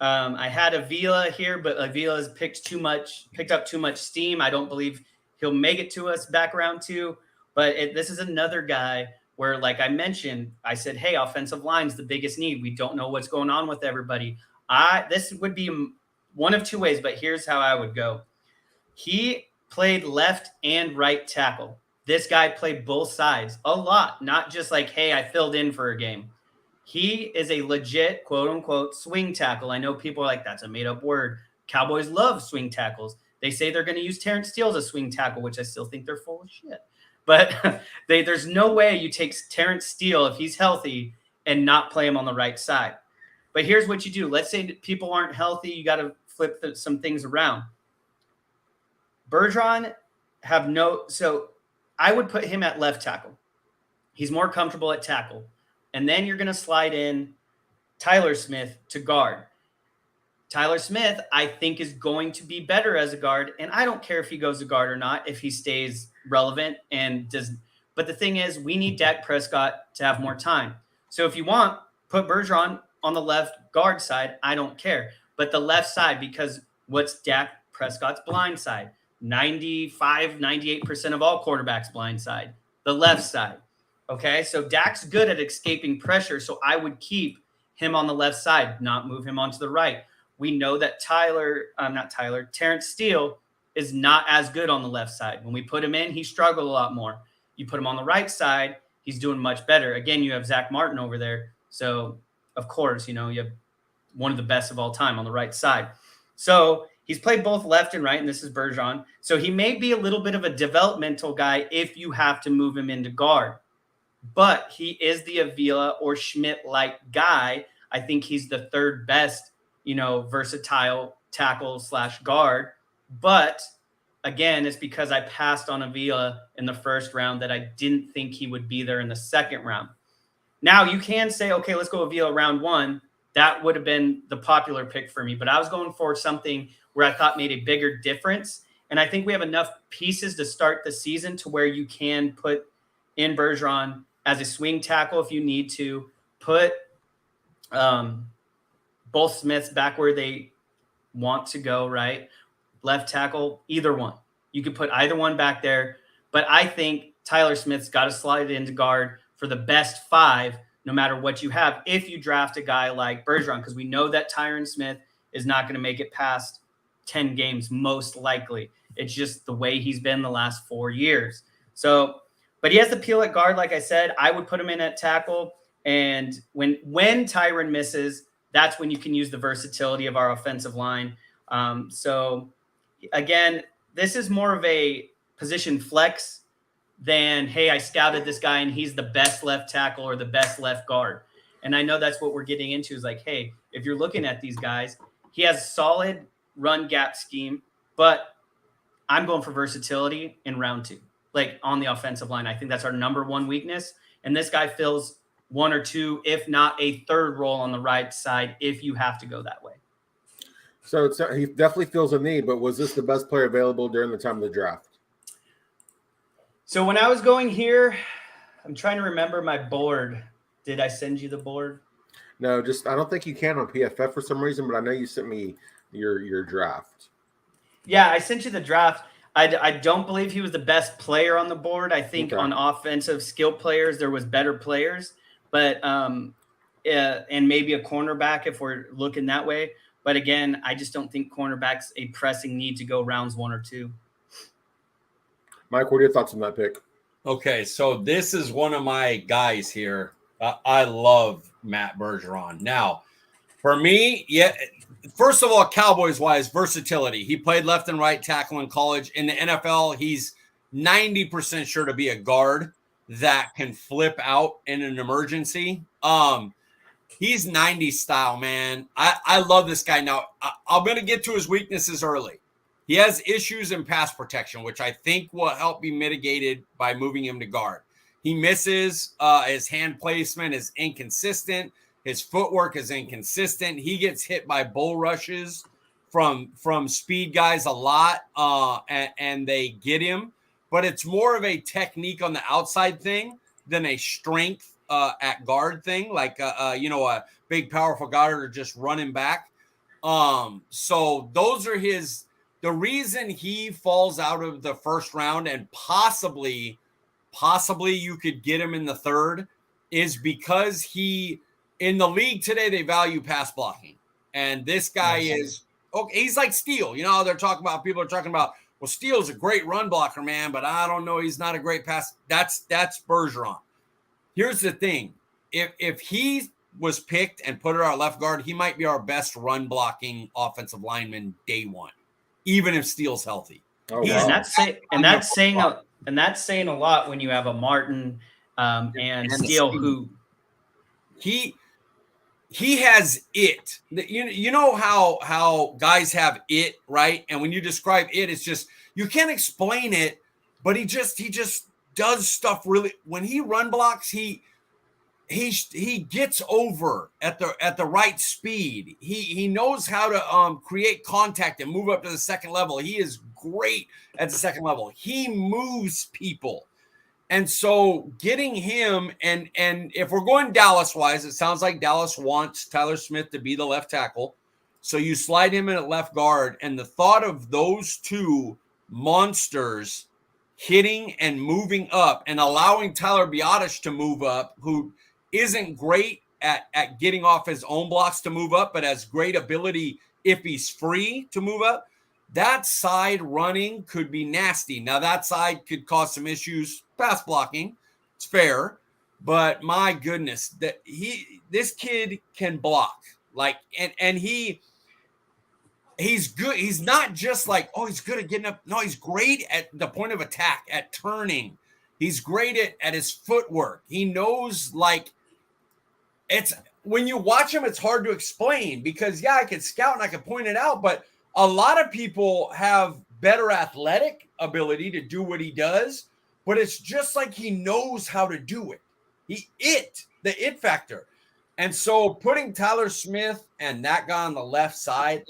I had Avila here, but Avila's picked up too much steam. I don't believe he'll make it to us back round 2. But this is another guy where, like I mentioned, I said, hey, offensive line's the biggest need. We don't know what's going on with everybody. This would be one of two ways, but here's how I would go. He played left and right tackle. This guy played both sides a lot, not just like, hey, I filled in for a game. He is a legit, quote unquote, swing tackle. I know people are like, that's a made up word. Cowboys love swing tackles. They say they're going to use Terrence Steele as a swing tackle, which I still think they're full of shit. But there's no way you take Terrence Steele, if he's healthy, and not play him on the right side. But here's what you do. Let's say people aren't healthy. You got to flip some things around. Bergeron so I would put him at left tackle. He's more comfortable at tackle. And then you're going to slide in Tyler Smith to guard. Tyler Smith, I think, is going to be better as a guard. And I don't care if he goes to guard or not, if he stays relevant and does. But the thing is, we need Dak Prescott to have more time. So if you want, put Bergeron on the left guard side. I don't care. But the left side, because what's Dak Prescott's blind side? 98% of all quarterbacks blind side. The left side. Okay, so Dak's good at escaping pressure, so I would keep him on the left side, not move him onto the right. We know that Terrence Steele is not as good on the left side. When we put him in, he struggled a lot more. You put him on the right side, he's doing much better. Again, you have Zach Martin over there. So, of course, you have one of the best of all time on the right side. So he's played both left and right, and this is Bergeron. So he may be a little bit of a developmental guy if you have to move him into guard. But he is the Avila or Schmidt-like guy. I think he's the third best, versatile tackle / guard. But again, it's because I passed on Avila in the first round that I didn't think he would be there in the second round. Now you can say, okay, let's go Avila round 1. That would have been the popular pick for me. But I was going for something where I thought made a bigger difference. And I think we have enough pieces to start the season to where you can put in Bergeron as a swing tackle if you need to, put both Smiths back where they want to go, right? Left tackle, either one. You could put either one back there. But I think Tyler Smith's got to slide into guard for the best 5, no matter what you have, if you draft a guy like Bergeron, because we know that Tyron Smith is not going to make it past 10 games, most likely. It's just the way he's been the last 4 years. So, but he has the peel at guard, like I said. I would put him in at tackle. And when Tyron misses, that's when you can use the versatility of our offensive line. So, again, this is more of a position flex than, hey, I scouted this guy and he's the best left tackle or the best left guard. And I know that's what we're getting into is like, hey, if you're looking at these guys, he has solid run gap scheme, but I'm going for versatility in round 2. Like on the offensive line. I think that's our number 1 weakness. And this guy fills 1 or 2, if not a third role on the right side, if you have to go that way. So he definitely feels a need, but was this the best player available during the time of the draft? So when I was going here, I'm trying to remember my board. Did I send you the board? No, I don't think you can on PFF for some reason, but I know you sent me your draft. Yeah, I sent you the draft. I don't believe he was the best player on the board. I think on offensive skill players, there was better players, but and maybe a cornerback if we're looking that way. But again, I just don't think cornerback's a pressing need to go rounds 1 or 2. Mike, what are your thoughts on that pick? Okay, so this is one of my guys here. I love Matt Bergeron. Now, for me, first of all, Cowboys-wise, versatility. He played left and right tackle in college. In the NFL, he's 90% sure to be a guard that can flip out in an emergency. He's 90s style, man. I love this guy. Now, I'm going to get to his weaknesses early. He has issues in pass protection, which I think will help be mitigated by moving him to guard. He misses. His hand placement is inconsistent. His footwork is inconsistent. He gets hit by bull rushes from speed guys a lot, and they get him. But it's more of a technique on the outside thing than a strength at guard thing, like a big powerful guard or just running back. So those are the reason he falls out of the first round and possibly possibly you could get him in the third is because in the league today, they value pass blocking. And this guy is, okay, he's like Steele. People are talking about, well, Steele's a great run blocker, man, but I don't know. He's not a great pass. That's Bergeron. Here's the thing. If he was picked and put at our left guard, he might be our best run blocking offensive lineman day one, even if Steele's healthy. Oh, wow. That's saying a lot when you have a Martin and Steele who he has it. You know how guys have it, right? And when you describe it, it's just you can't explain it, but he just does stuff really. When he run blocks, he gets over at the right speed. He knows how to create contact and move up to the second level. He is great at the second level. He moves people. And so getting him and if we're going Dallas wise, it sounds like Dallas wants Tyler Smith to be the left tackle. So you slide him in at left guard, and the thought of those two monsters hitting and moving up and allowing Tyler Biadasz to move up, who isn't great at getting off his own blocks to move up, but has great ability if he's free to move up. That side running could be nasty. Now that side could cause some issues. Pass blocking, it's fair, but my goodness, this kid can block and he's good. He's not just like, oh, he's good at getting up. No, he's great at the point of attack, at turning. He's great at his footwork. He knows it's when you watch him, it's hard to explain because I can scout and I can point it out, but a lot of people have better athletic ability to do what he does, but it's just like he knows how to do it. The it factor. And so putting Tyler Smith and that guy on the left side,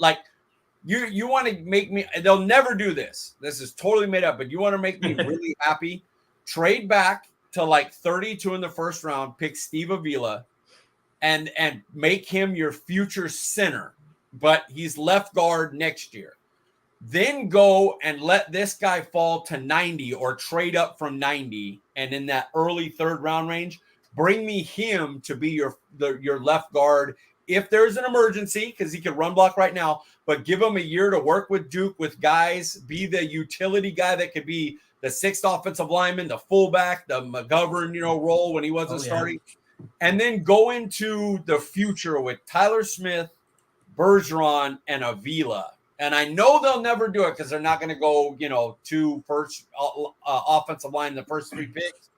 you want to make me, they'll never do this. This is totally made up, but you want to make me really happy. Trade back to 32 in the first round, pick Steve Avila and make him your future center, but he's left guard next year. Then go and let this guy fall to 90 or trade up from 90. And in that early third round range, bring me him to be your left guard. If there's an emergency, because he can run block right now, but give him a year to work with Duke, with guys, be the utility guy that could be the sixth offensive lineman, the fullback, the McGovern, role when he wasn't starting. And then go into the future with Tyler Smith, Bergeron, and Avila. And I know they'll never do it because they're not going to go, two first offensive line in the first three picks.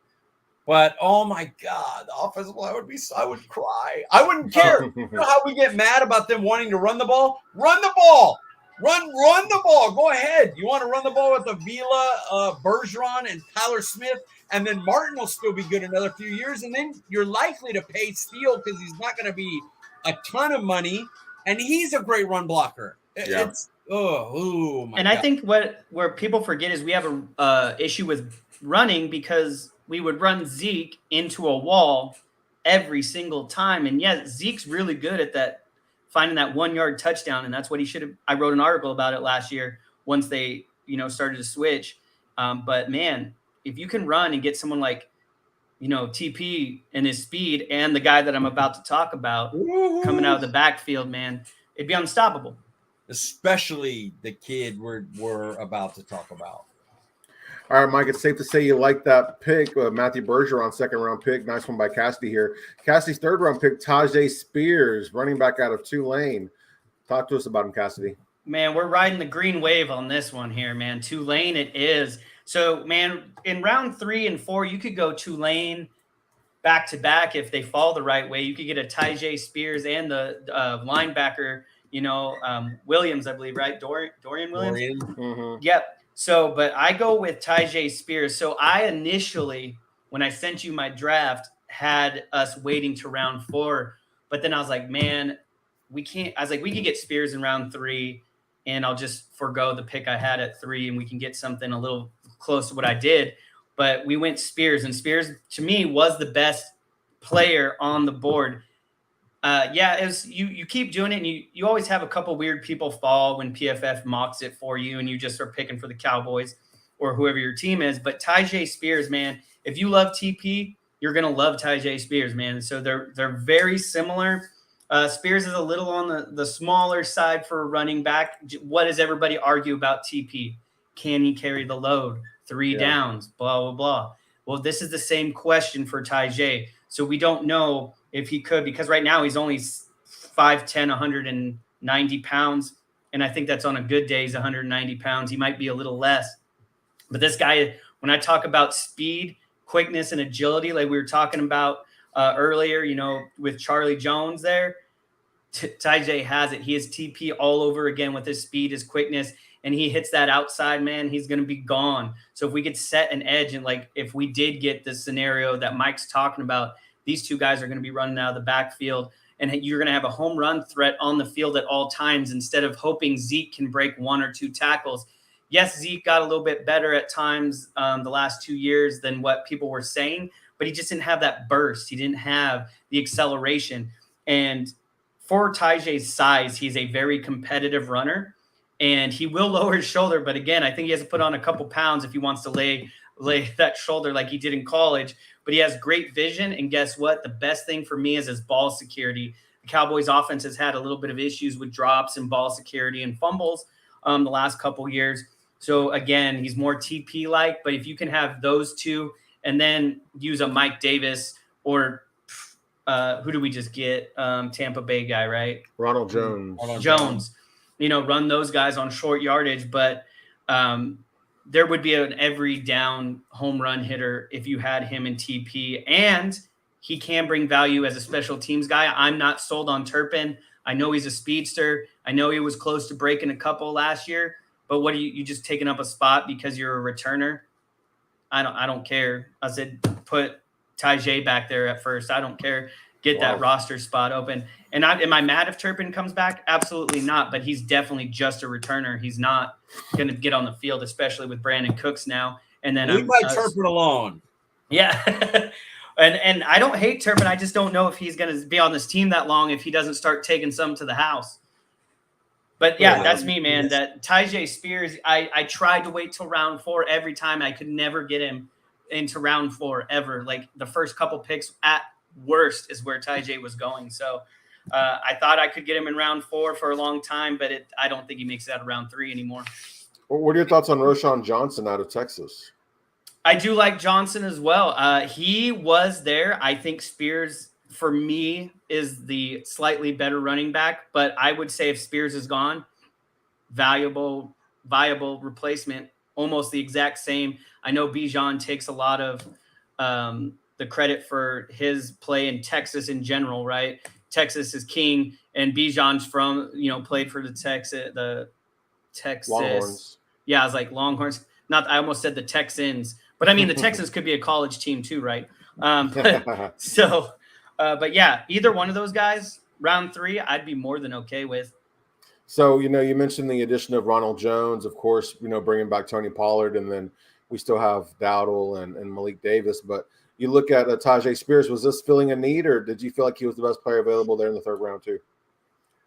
But, oh, my God, the offensive line I would cry. I wouldn't care. You know how we get mad about them wanting to run the ball? Run the ball. Run the ball. Go ahead. You want to run the ball with Avila, Bergeron, and Tyler Smith, and then Martin will still be good another few years. And then you're likely to pay Steele because he's not going to be a ton of money, and he's a great run blocker. Yeah. I think where people forget is we have a issue with running because we would run Zeke into a wall every single time. And yes, Zeke's really good at that, finding that 1 yard touchdown. And that's what he should have. I wrote an article about it last year once they, started to switch. But man, if you can run and get someone like, TP and his speed and the guy that I'm about to talk about coming out of the backfield, man, it'd be unstoppable. Especially the kid we're about to talk about. All right, Mike, it's safe to say you like that pick, Matthew Bergeron, second-round pick. Nice one by Cassidy here. Cassidy's third-round pick, Tajay Spears, running back out of Tulane. Talk to us about him, Cassidy. Man, we're riding the green wave on this one here, man. Tulane it is. So, man, in round 3 and 4, you could go Tulane back-to-back if they fall the right way. You could get a Tajay Spears and the linebacker, Williams, I believe, right? Dorian Williams? Mm-hmm. Yep. So, but I go with Tajay Spears. So I initially, when I sent you my draft, had us waiting to round 4. But then I was like, man, we can't. I was like, we could get Spears in round 3, and I'll just forego the pick I had at 3, and we can get something a little close to what I did. But we went Spears, and Spears, to me, was the best player on the board. It was, you keep doing it, and you always have a couple weird people fall when PFF mocks it for you, and you just are picking for the Cowboys or whoever your team is. But Tajay Spears, man, if you love TP, you're going to love Tyjae Spears, man. So they're very similar. Spears is a little on the smaller side for a running back. What does everybody argue about TP? Can he carry the load? 3 downs, blah, blah, blah. Well, this is the same question for Tyjae. So we don't know if he could, because right now he's only 5'10", 190 pounds. And I think that's on a good day, he's 190 pounds. He might be a little less. But this guy, when I talk about speed, quickness, and agility, like we were talking about earlier, with Charlie Jones there, Tyjae has it. He has TP all over again with his speed, his quickness, and he hits that outside, man, he's going to be gone. So if we could set an edge, and like if we did get the scenario that Mike's talking about, these two guys are going to be running out of the backfield, and you're going to have a home run threat on the field at all times instead of hoping Zeke can break 1 or 2 tackles. Yes, Zeke got a little bit better at times the last 2 years than what people were saying, but he just didn't have that burst. He didn't have the acceleration. And for Tyjae's size, he's a very competitive runner, and he will lower his shoulder. But again, I think he has to put on a couple pounds if he wants to lay that shoulder like he did in college. But he has great vision, and guess what? The best thing for me is his ball security. The Cowboys offense has had a little bit of issues with drops and ball security and fumbles the last couple of years. So again, he's more TP-like, but if you can have those two and then use a Mike Davis or who do we just get? Tampa Bay guy, right? Ronald Jones. Jones. Run those guys on short yardage, but there would be an every down home run hitter if you had him in TP, and he can bring value as a special teams guy. I'm not sold on Turpin. I know he's a speedster. I know he was close to breaking a couple last year, but what are you just taking up a spot because you're a returner? I don't care. I said, put Tyjae back there at first. I don't care. Get that roster spot open. And am I mad if Turpin comes back? Absolutely not. But he's definitely just a returner. He's not going to get on the field, especially with Brandon Cooks now. And then leave my Turpin alone. Yeah. and I don't hate Turpin. I just don't know if he's going to be on this team that long if he doesn't start taking some to the house. But yeah, that's me, man. That Tyjae Spears, I tried to wait till round 4 every time. I could never get him into round 4 ever. Like the first couple picks at worst is where Tyjae was going. So I thought I could get him in round 4 for a long time, but I don't think he makes it out of round 3 anymore. What are your thoughts on Roschon Johnson out of Texas? I do like Johnson as well. He was there. I think Spears, for me, is the slightly better running back, but I would say if Spears is gone, viable replacement, almost the exact same. I know Bijan takes a lot of the credit for his play in Texas in general, right? Texas is king, and Bijan's played for the Texas. Longhorns. Yeah, I was like Longhorns. I almost said the Texans, but I mean the Texans could be a college team too, right? But yeah, either one of those guys, round 3, I'd be more than okay with. So, you mentioned the addition of Ronald Jones, of course, bringing back Tony Pollard, and then we still have Dowdle and Malik Davis. But you look at Tyjae Spears, was this filling a need, or did you feel like he was the best player available there in the 3rd round too?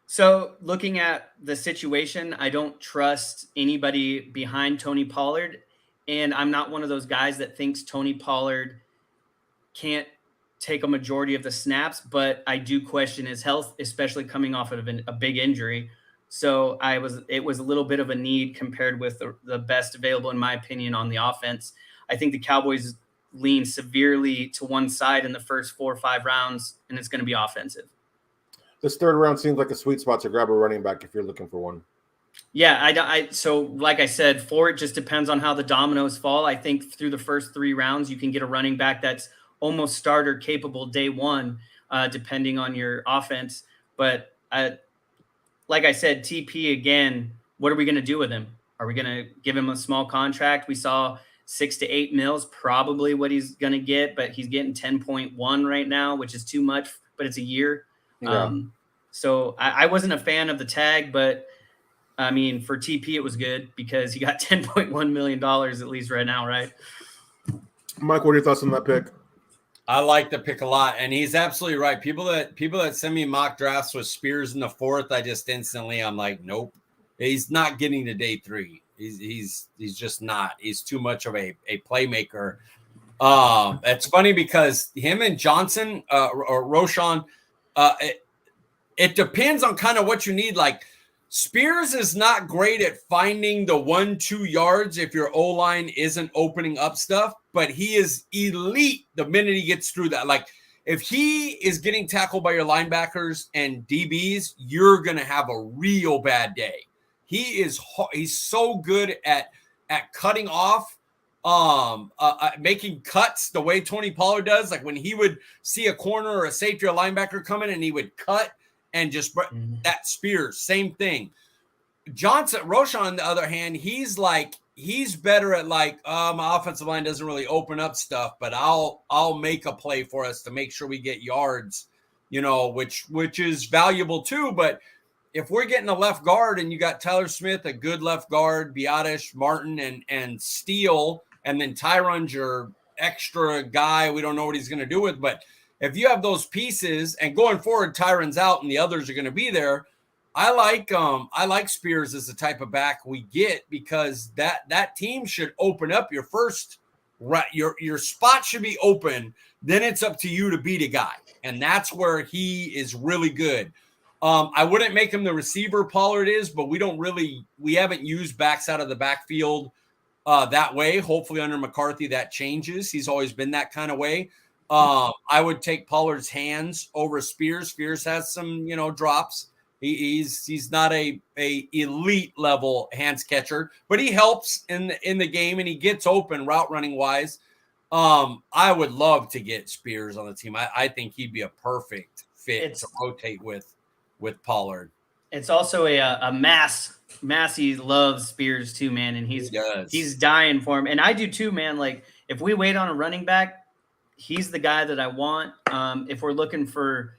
So looking at the situation, I don't trust anybody behind Tony Pollard. And I'm not one of those guys that thinks Tony Pollard can't take a majority of the snaps, but I do question his health, especially coming off of a big injury. So it was a little bit of a need compared with the best available, in my opinion, on the offense. I think the Cowboys lean severely to one side in the first 4 or 5 rounds, and it's going to be offensive. This 3rd round seems like a sweet spot to grab a running back if you're looking for one. Yeah, so like I said, it just depends on how the dominoes fall. I think through the first 3 rounds, you can get a running back that's almost starter capable day 1, depending on your offense. But like I said, TP again, what are we going to do with him? Are we going to give him a small contract? We saw 6 to 8 mils, probably what he's going to get, but he's getting 10.1 right now, which is too much, but it's a year. Yeah. So I wasn't a fan of the tag, but I mean, for TP, it was good because he got $10.1 million at least right now, right? Mike, what are your thoughts on that pick? I like the pick a lot, and he's absolutely right. People that send me mock drafts with Spears in the 4th, I just instantly, I'm like, nope, he's not getting to day 3. He's just not. He's too much of a playmaker. It's funny because him and Johnson or Roshan, it depends on kind of what you need. Like Spears is not great at finding the 1-2 yards if your O-line isn't opening up stuff, but he is elite the minute he gets through that. Like if he is getting tackled by your linebackers and DBs, you're going to have a real bad day. He's so good at cutting off, making cuts the way Tony Pollard does. Like when he would see a corner or a safety or linebacker coming and he would cut and just that Spears, same thing. Roshan, on the other hand, he's better at my offensive line doesn't really open up stuff, but I'll make a play for us to make sure we get yards, which is valuable too. But if we're getting a left guard and you got Tyler Smith, a good left guard, Biotish, Martin, and Steele, and then Tyron's your extra guy, we don't know what he's going to do with, but if you have those pieces and going forward, Tyron's out and the others are going to be there. I like Spears as the type of back we get because that team should open up your first, your spot should be open. Then it's up to you to beat a guy. And that's where he is really good. I wouldn't make him the receiver Pollard is, but we haven't used backs out of the backfield that way. Hopefully under McCarthy that changes. He's always been that kind of way. I would take Pollard's hands over Spears. Spears has some, drops. He's not a elite level hands catcher, but he helps in the game and he gets open route running wise. I would love to get Spears on the team. I think he'd be a perfect fit to rotate with Pollard. It's also a Massey loves Spears too, man, and he's dying for him, and I do too, man. Like if we wait on a running back, he's the guy that I want. If we're looking for,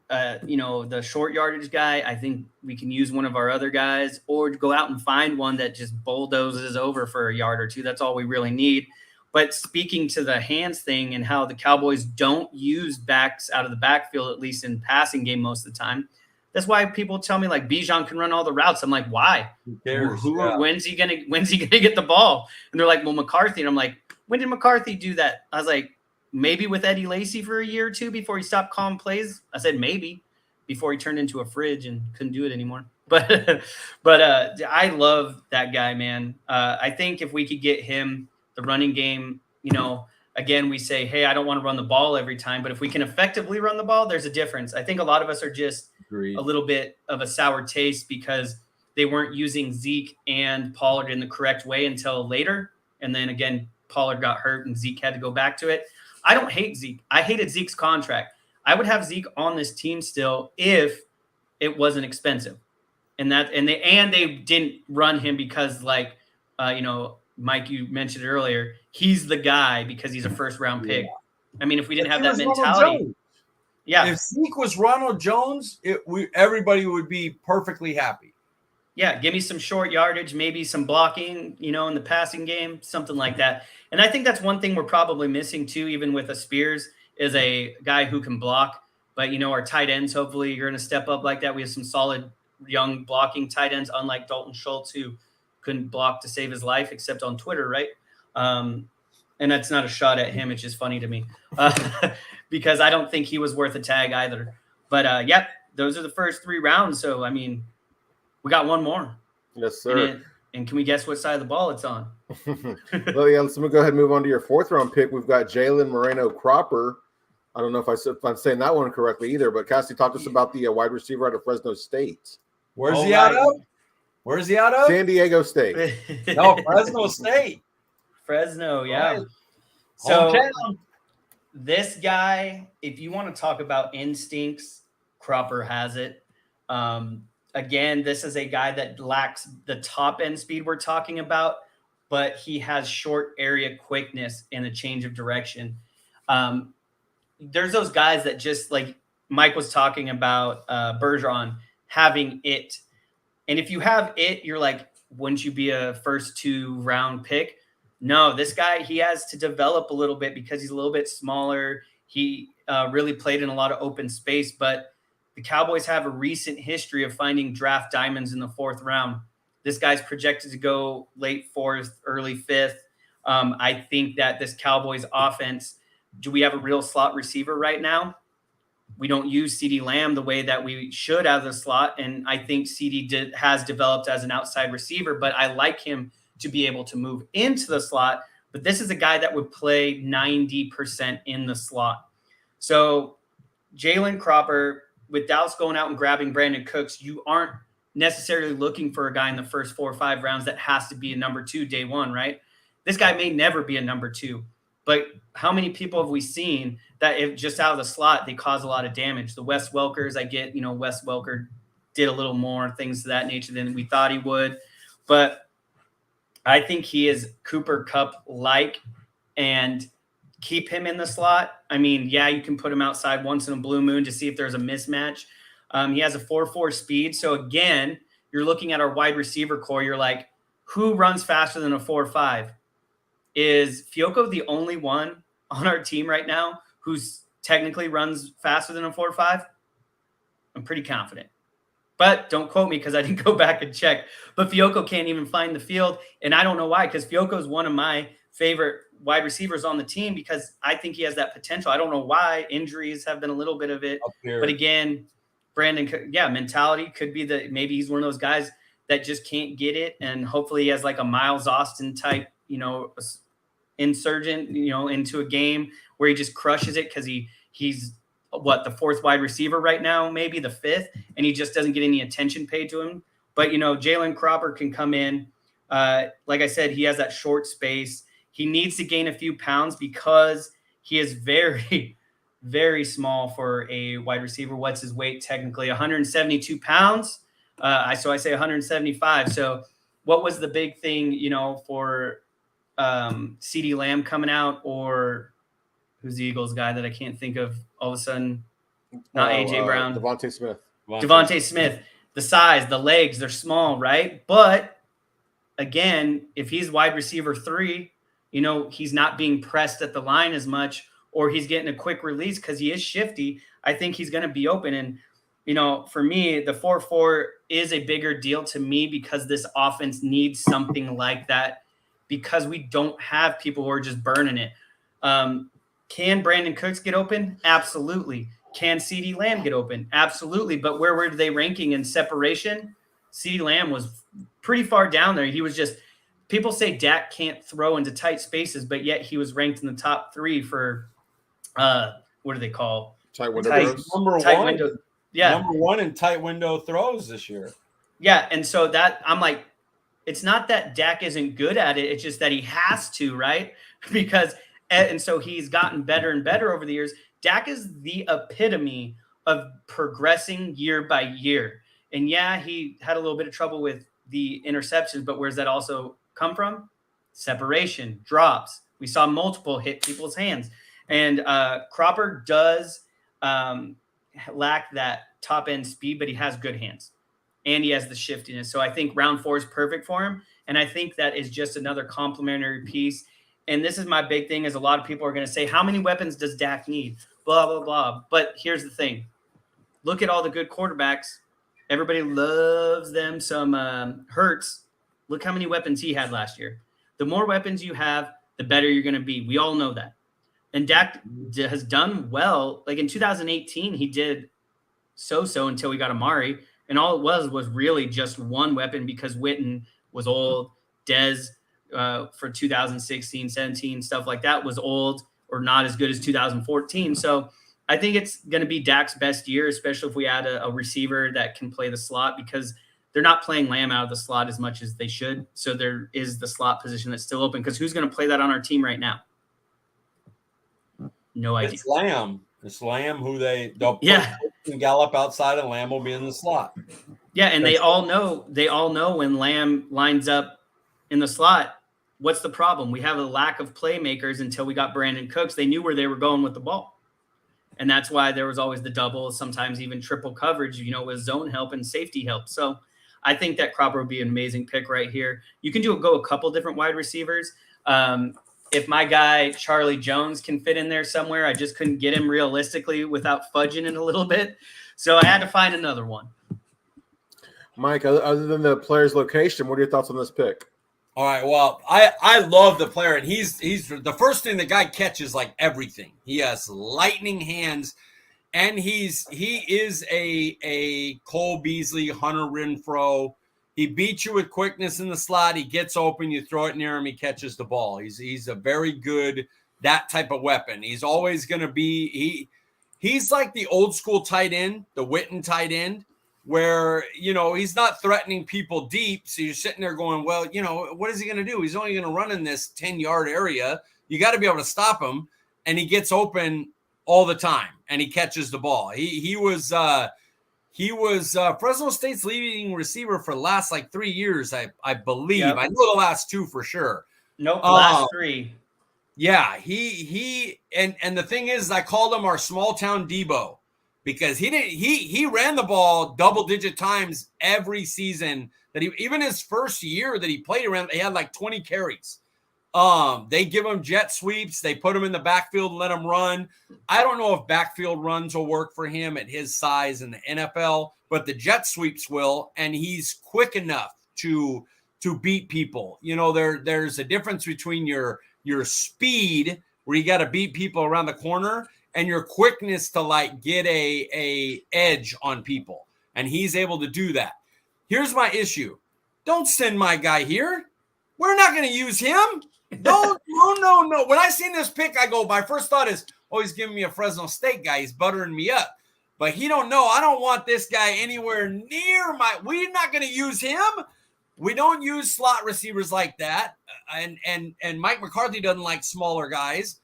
the short yardage guy, I think we can use one of our other guys or go out and find one that just bulldozes over for a yard or two. That's all we really need. But speaking to the hands thing and how the Cowboys don't use backs out of the backfield, at least in passing game most of the time, that's why people tell me like Bijan can run all the routes. I'm like, why? Who cares? When's he gonna get the ball? And they're like, well, McCarthy. And I'm like, when did McCarthy do that? I was like, maybe with Eddie Lacy for a year or two before he stopped calling plays. I said maybe before he turned into a fridge and couldn't do it anymore. But I love that guy, man. I think if we could get him the running game, again, we say, hey, I don't want to run the ball every time, but if we can effectively run the ball, there's a difference. I think a lot of us are just a little bit of a sour taste because they weren't using Zeke and Pollard in the correct way until later. And then again, Pollard got hurt and Zeke had to go back to it. I don't hate Zeke. I hated Zeke's contract. I would have Zeke on this team still if it wasn't expensive. And they didn't run him because Mike, you mentioned it earlier, he's the guy because he's a first round pick. I mean, if we didn't have that mentality. Yeah. If Zeke was Ronald Jones, everybody would be perfectly happy. Yeah, give me some short yardage, maybe some blocking, in the passing game, something like that. And I think that's one thing we're probably missing too, even with a Spears, is a guy who can block. But, our tight ends, hopefully you're going to step up like that. We have some solid young blocking tight ends, unlike Dalton Schultz, who couldn't block to save his life except on Twitter, right? And that's not a shot at him. It's just funny to me because I don't think he was worth a tag either. But, those are the first 3 rounds. So, I mean, we got one more. Yes, sir. And can we guess what side of the ball it's on? Well, yeah, let's go ahead and move on to your 4th round pick. We've got Jalen Moreno Cropper. I don't know if I'm saying that one correctly either, but Cassidy, talk to us about the wide receiver out of Fresno State. Where's he out of? Where's he out of? San Diego State. No, Fresno State. Fresno, yeah. Right. So this guy, if you want to talk about instincts, Cropper has it. Again, this is a guy that lacks the top end speed we're talking about, but he has short area quickness and a change of direction. There's those guys that just like Mike was talking about Bergeron having it. And if you have it, you're like, wouldn't you be a first 2 round pick? No, this guy, he has to develop a little bit because he's a little bit smaller. He really played in a lot of open space, but the Cowboys have a recent history of finding draft diamonds in the 4th round. This guy's projected to go late 4th, early 5th. I think that this Cowboys offense, do we have a real slot receiver right now? We don't use CeeDee Lamb the way that we should out of the slot. And I think CeeDee has developed as an outside receiver, but I like him to be able to move into the slot. But this is a guy that would play 90% in the slot. So Jalen Cropper, with Dallas going out and grabbing Brandon Cooks, you aren't necessarily looking for a guy in the first 4 or 5 rounds that has to be a number 2 day 1, right? This guy may never be a number 2. But how many people have we seen that if just out of the slot, they cause a lot of damage? The Wes Welkers, I get, Wes Welker did a little more things to that nature than we thought he would. But I think he is Cooper Kupp-like, and keep him in the slot. I mean, yeah, you can put him outside once in a blue moon to see if there's a mismatch. He has a 4.4 speed. So again, you're looking at our wide receiver core. You're like, who runs faster than a 4.5? Is Fiocco the only one on our team right now who's technically runs faster than a 4.5? I'm pretty confident. But don't quote me because I didn't go back and check. But Fiocco can't even find the field. And I don't know why, because Fiocco is one of my favorite wide receivers on the team because I think he has that potential. I don't know why. Injuries have been a little bit of it. But again, Brandon, mentality could be that maybe he's one of those guys that just can't get it. And hopefully he has like a Miles Austin type, insurgent, into a game where he just crushes it because he's the 4th wide receiver right now, maybe the 5th, and he just doesn't get any attention paid to him. But, Jalen Cropper can come in. Like I said, he has that short space. He needs to gain a few pounds because he is very, very small for a wide receiver. What's his weight technically? 172 pounds. So I say 175. So what was the big thing, for CeeDee Lamb coming out, or who's the Eagles guy that I can't think of all of a sudden? Not AJ Brown. Devontae Smith. Devontae Smith. The size, the legs, they're small, right? But again, if he's wide receiver 3, he's not being pressed at the line as much, or he's getting a quick release because he is shifty. I think he's going to be open. And, for me, the 4.4 is a bigger deal to me because this offense needs something like that, because we don't have people who are just burning it. Can Brandon Cooks get open? Absolutely. Can CeeDee Lamb get open? Absolutely. But where were they ranking in separation? CeeDee Lamb was pretty far down there. He was just – people say Dak can't throw into tight spaces, but yet he was ranked in the top 3 for what do they call? Tight window throws. Number 1 in tight window throws this year. Yeah, and so that – I'm like – it's not that Dak isn't good at it. It's just that he has to, right? And so he's gotten better and better over the years. Dak is the epitome of progressing year by year. And yeah, he had a little bit of trouble with the interceptions, but where's that also come from? Separation, drops. We saw multiple hit people's hands. And Cropper does lack that top end speed, but he has good hands. And he has the shiftiness. So I think round 4 is perfect for him. And I think that is just another complementary piece. And this is my big thing, is a lot of people are going to say, how many weapons does Dak need? Blah, blah, blah. But here's the thing. Look at all the good quarterbacks. Everybody loves them some Hurts. Look how many weapons he had last year. The more weapons you have, the better you're going to be. We all know that. And Dak has done well. Like in 2018, he did so-so until we got Amari. And all it was really just one weapon because Witten was old. Dez for 2016, 17, stuff like that was old or not as good as 2014. So I think it's going to be Dak's best year, especially if we add a receiver that can play the slot, because they're not playing Lamb out of the slot as much as they should. So there is the slot position that's still open, because who's going to play that on our team right now? No idea. It's Lamb. It's Lamb who they'll put and Gallup outside, and Lamb will be in the slot. Yeah, and they all know when Lamb lines up in the slot, what's the problem? We have a lack of playmakers until we got Brandon Cooks. They knew where they were going with the ball. And that's why there was always the double, sometimes even triple coverage, with zone help and safety help. So I think that Cropper would be an amazing pick right here. You can go a couple different wide receivers. If my guy Charlie Jones can fit in there somewhere, I just couldn't get him realistically without fudging it a little bit. So I had to find another one. Mike, other than the player's location, what are your thoughts on this pick? All right. Well, I love the player, and he's the first thing the guy catches like everything. He has lightning hands, and he is a Cole Beasley, Hunter Renfrow. He beats you with quickness in the slot. He gets open, you throw it near him, he catches the ball. He's a very good that type of weapon. He's always going to be he's like the old school tight end, the Witten tight end, where, he's not threatening people deep. So you're sitting there going, well, what is he going to do? He's only going to run in this 10-yard area. You got to be able to stop him. And he gets open all the time and he catches the ball. He was Fresno State's leading receiver for the last 3 years, I believe. Yep. I know the last 2 for sure. Nope, last 3. Yeah, he and the thing is, I called him our small town Debo, because he ran the ball double-digit times every season that even his first year that he played around, he had 20 carries. They give him jet sweeps. They put him in the backfield and let him run. I don't know if backfield runs will work for him at his size in the NFL, but the jet sweeps will, and he's quick enough to beat people. There's a difference between your speed, where you got to beat people around the corner, and your quickness to get a edge on people. And he's able to do that. Here's my issue. Don't send my guy here. We're not going to use him. No. When I seen this pick, I go, my first thought is, oh, he's giving me a Fresno State guy. He's buttering me up. But he don't know. I don't want this guy anywhere near we're not going to use him. We don't use slot receivers like that. And Mike McCarthy doesn't like smaller guys.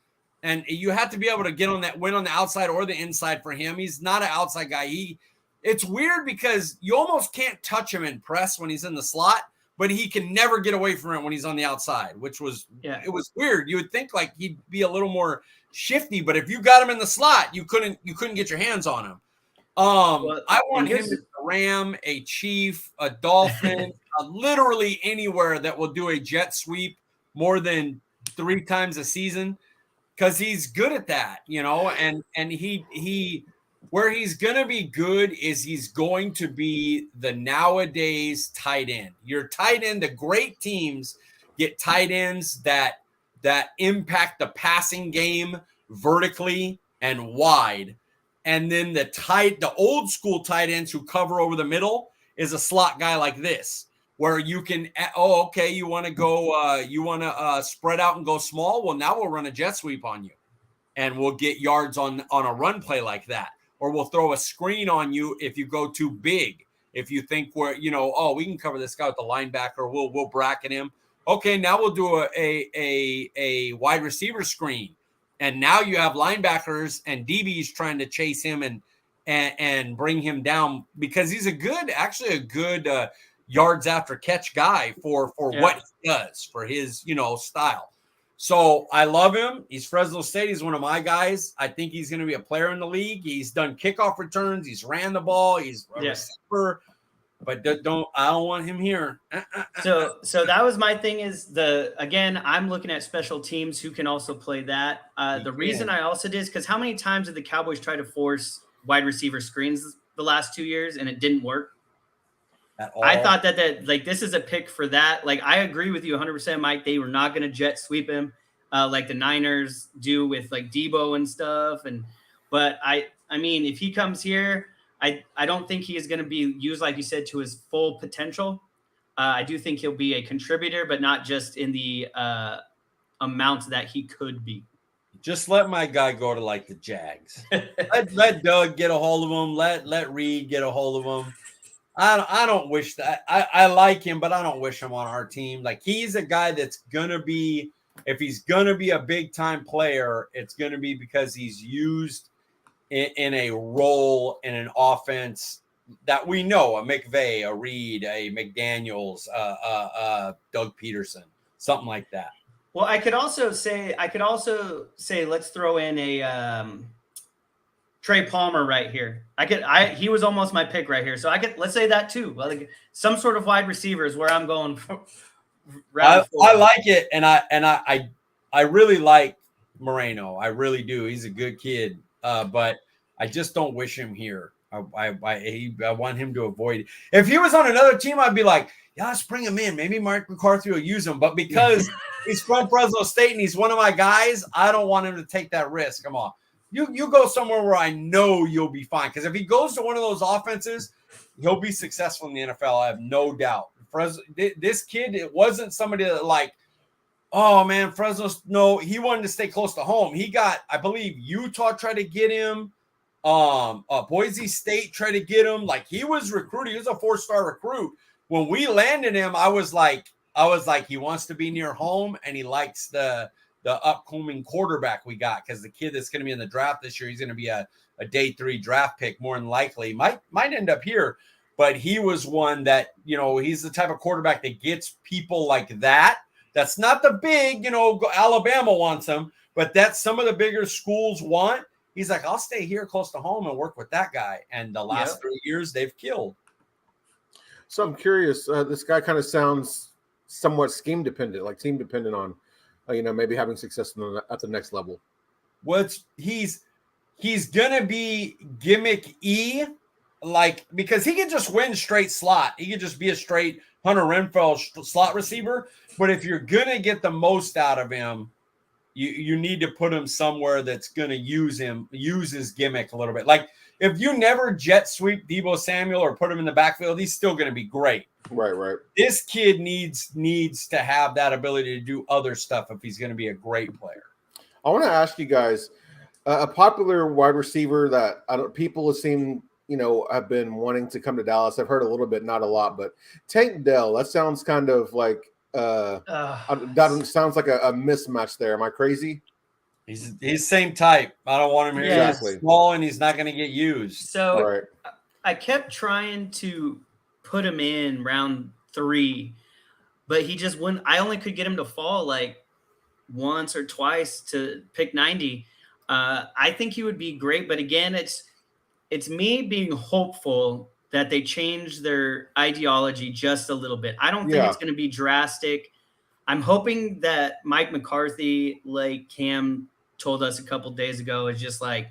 And you have to be able to win on the outside or the inside for him. He's not an outside guy. It's weird because you almost can't touch him in press when he's in the slot, but he can never get away from it when he's on the outside, which was, It was weird. You would think he'd be a little more shifty, but if you got him in the slot, you couldn't get your hands on him. I want him to ram, a Chief, a Dolphin, literally anywhere that will do a jet sweep more than 3 times a season, because he's good at that, and he where he's going to be good is he's going to be the nowadays tight end. Your tight end, the great teams get tight ends that impact the passing game vertically and wide. And then the old school tight ends who cover over the middle is a slot guy like this, where you can, you want to go, spread out and go small. Well, now we'll run a jet sweep on you and we'll get yards on a run play like that. Or we'll throw a screen on you if you go too big. If you think we can cover this guy with the linebacker, we'll bracket him. Okay, now we'll do a wide receiver screen. And now you have linebackers and DBs trying to chase him and bring him down, because he's a good yards after catch guy for what he does, for his, style. So I love him. He's Fresno State. He's one of my guys. I think he's going to be a player in the league. He's done kickoff returns. He's ran the ball. He's a receiver. But I don't want him here. So that was my thing again, I'm looking at special teams who can also play that. The reason I also did is because how many times did the Cowboys try to force wide receiver screens the last 2 years and it didn't work? I thought that this is a pick for that. I agree with you 100%, Mike. They were not going to jet sweep him like the Niners do with Debo and stuff. But I mean, if he comes here, I don't think he is going to be used, like you said, to his full potential. I do think he'll be a contributor, but not just in the amount that he could be. Just let my guy go to the Jags. let Doug get a hold of him. Let Reed get a hold of him. I don't wish that. I like him, but I don't wish him on our team. He's a guy that's going to be, if he's going to be a big time player, it's going to be because he's used in a role in an offense that we know, a McVay, a Reed, a McDaniels, Doug Peterson, something like that. Well, I could also say, let's throw in a Trey Palmer right here. He was almost my pick right here. So let's say that too. Some sort of wide receiver is where I'm going. I like it. And I really like Moreno. I really do. He's a good kid. But I just don't wish him here. I want him to avoid it. If he was on another team, I'd be like, yeah, let's bring him in. Maybe Mike McCarthy will use him. But because he's from Fresno State and he's one of my guys, I don't want him to take that risk. Come on. You go somewhere where I know you'll be fine. Because if he goes to one of those offenses, he'll be successful in the NFL. I have no doubt. This kid, it wasn't somebody that like, oh, man, Fresno, no, he wanted to stay close to home. He got, I believe, Utah tried to get him. Boise State tried to get him. Like, he was recruited. He was a 4-star recruit. When we landed him, I was like, he wants to be near home, and he likes the upcoming quarterback we got, because the kid that's going to be in the draft this year, he's going to be a day 3 draft pick, more than likely. Might end up here, but he was one that, he's the type of quarterback that gets people like that. That's not the big, Alabama wants him, but that's some of the bigger schools want. He's like, I'll stay here close to home and work with that guy. And the last 3 years, they've killed. So I'm curious. This guy kind of sounds somewhat scheme dependent, like team dependent on, maybe having success at the next level. He's gonna be gimmick-y, like, because he can just win straight slot. He could just be a straight Hunter Renfrow slot receiver. But if you're gonna get the most out of him, you need to put him somewhere that's gonna use his gimmick a little bit. Like, if you never jet sweep Deebo Samuel or put him in the backfield, he's still gonna be great. Right. This kid needs to have that ability to do other stuff if he's gonna be a great player. I want to ask you guys, a popular wide receiver that people have seen, have been wanting to come to Dallas. I've heard a little bit, not a lot, but Tank Dell. That sounds kind of like that sounds like a mismatch there. Am I crazy? He's same type. I don't want him here. Exactly. He's small and he's not going to get used. So right. I kept trying to put him in round 3, but he just wouldn't. I only could get him to fall like once or twice to pick 90. I think he would be great, but again, it's me being hopeful that they change their ideology just a little bit. I don't think it's going to be drastic. I'm hoping that Mike McCarthy, like Cam told us a couple days ago, is just like,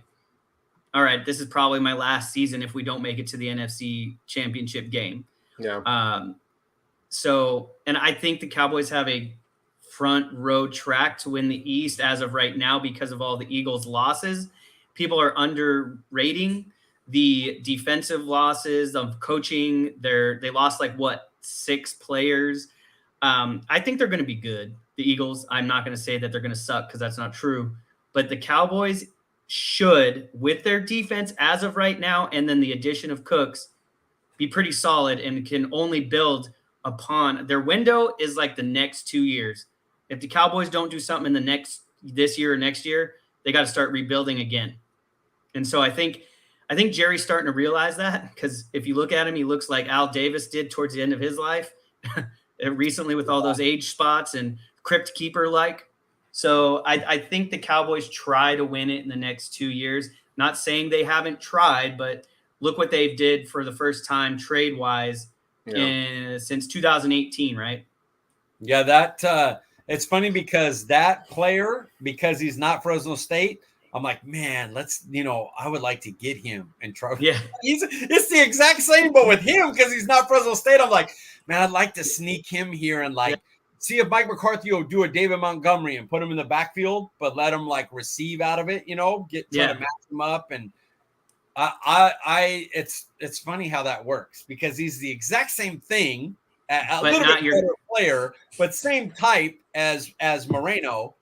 all right, this is probably my last season if we don't make it to the NFC Championship game. Yeah. And I think the Cowboys have a front row track to win the East as of right now because of all the Eagles' losses. People are underrating the defensive losses of coaching. They lost 6 players. I think they're going to be good. The Eagles, I'm not going to say that they're going to suck because that's not true. But the Cowboys should, with their defense as of right now, and then the addition of Cooks, be pretty solid and can only build upon. Their window is like the next 2 years. If the Cowboys don't do something in this year or next year, they got to start rebuilding again. And so I think Jerry's starting to realize that, because if you look at him, he looks like Al Davis did towards the end of his life recently with all those age spots and crypt keeper like. So I think the Cowboys try to win it in the next 2 years. Not saying they haven't tried, but look what they did for the first time trade wise since 2018, right? Yeah, that it's funny because that player, because he's not Fresno State, I'm like, man, I would like to get him and try. Yeah. It's the exact same, but with him, because he's not Fresno State, I'm like, man, I'd like to sneak him here and see if Mike McCarthy will do a David Montgomery and put him in the backfield, but let him receive out of it, try to match him up. And it's funny how that works, because he's the exact same thing, a little bit better player, but same type as Moreno,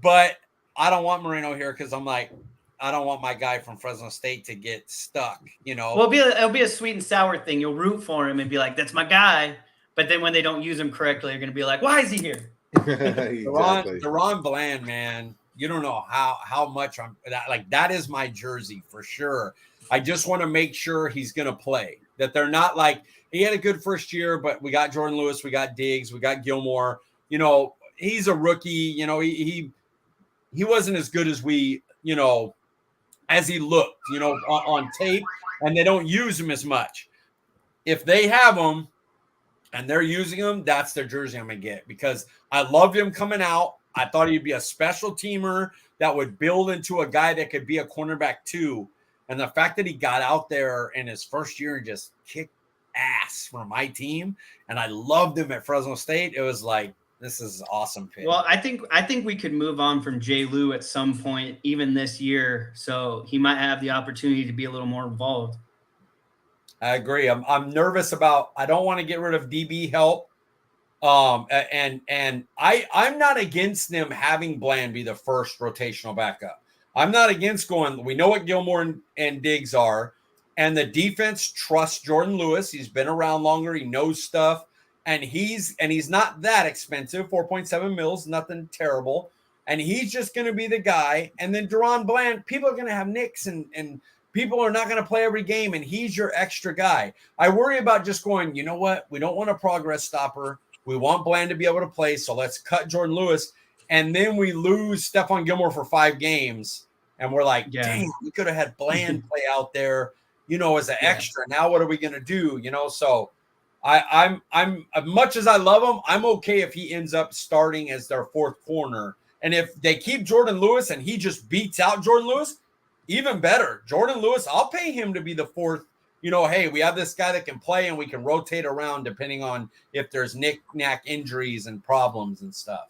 but I don't want Moreno here because I'm like, I don't want my guy from Fresno State to get stuck, Well, it'll be a sweet and sour thing. You'll root for him and be like, that's my guy. But then when they don't use him correctly, you're going to be like, why is he here? Exactly. Deron Bland, man, you don't know how much that is my jersey for sure. I just want to make sure he's going to play, that they're not like, he had a good first year, but we got Jordan Lewis, we got Diggs, we got Gilmore, he's a rookie, he wasn't as good as as he looked, on tape, and they don't use him as much. If they have him and they're using him, that's their jersey I'm going to get, because I loved him coming out. I thought he'd be a special teamer that would build into a guy that could be a cornerback too. And the fact that he got out there in his first year and just kicked ass for my team, and I loved him at Fresno State, it was like, this is an awesome pick. Well, I think we could move on from Jay Lou at some point, even this year. So he might have the opportunity to be a little more involved. I agree. I'm nervous about. I don't want to get rid of DB help. And I'm not against them having Bland be the first rotational backup. I'm not against going. We know what Gilmore and Diggs are, and the defense trusts Jordan Lewis. He's been around longer. He knows stuff. And he's not that expensive, 4.7 mils, nothing terrible. And he's just going to be the guy. And then Deron Bland, people are going to have nicks and people are not going to play every game. And he's your extra guy. I worry about just going, you know what? We don't want a progress stopper. We want Bland to be able to play. So let's cut Jordan Lewis. And then we lose Stephon Gilmore for 5 games. And we're like, dang, we could have had Bland play out there, as an extra. Now what are we going to do? So I'm as much as I love him, I'm okay if he ends up starting as their 4th corner. And if they keep Jordan Lewis and he just beats out Jordan Lewis, even better. Jordan Lewis, I'll pay him to be the 4th. Hey, we have this guy that can play and we can rotate around depending on if there's knick-knack injuries and problems and stuff.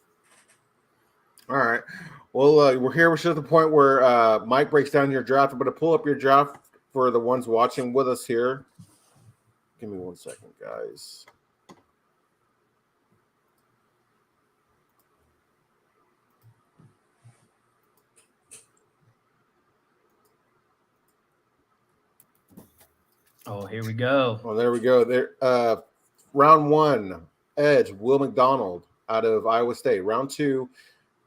All right. Well, we're here. We're at the point where Mike breaks down your draft. I'm going to pull up your draft for the ones watching with us here. Give me 1 second, guys. Oh, here we go. Oh, there we go. There, round 1, edge, Will McDonald out of Iowa State. Round 2,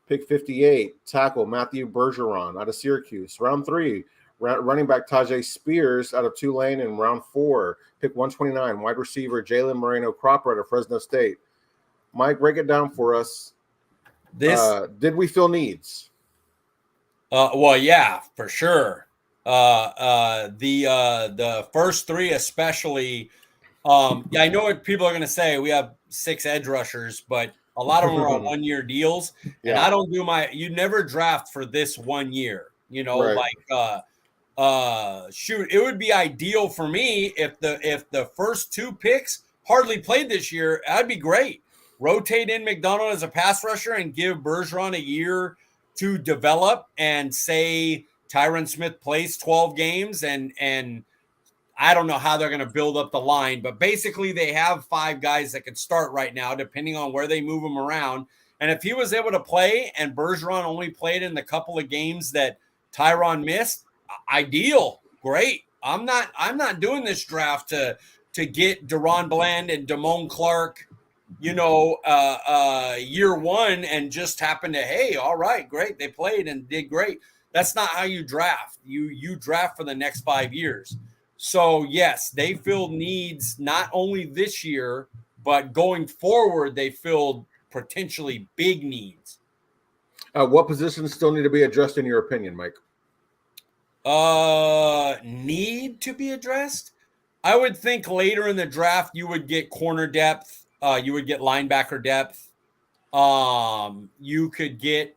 pick 58, tackle Matthew Bergeron out of Syracuse. Round 3, running back Tajay Spears out of Tulane. In round 4, pick 129, wide receiver Jalen Moreno-Cropper out of Fresno State. Mike, break it down for us. Did we fill needs? Well, yeah, for sure. The first 3 especially. I know what people are going to say. We have 6 edge rushers, but a lot of them are on 1-year deals. Yeah. And I don't do you never draft for this 1 year. Right. Shoot, it would be ideal for me if the first 2 picks hardly played this year. That'd be great. Rotate in McDonald as a pass rusher and give Bergeron a year to develop, and say Tyron Smith plays 12 games and I don't know how they're going to build up the line, but basically they have 5 guys that could start right now, depending on where they move them around. And if he was able to play and Bergeron only played in the couple of games that Tyron missed, ideal, great. I'm not doing this draft to get Deron Bland and Damone Clark, year 1 and just happen to, hey, all right, great, they played and did great. That's not how you draft. You draft for the next 5 years. So yes, they filled needs not only this year, but going forward, they filled potentially big needs. What positions still need to be addressed in your opinion, Mike? Need to be addressed? I would think later in the draft you would get corner depth, you would get linebacker depth. You could get,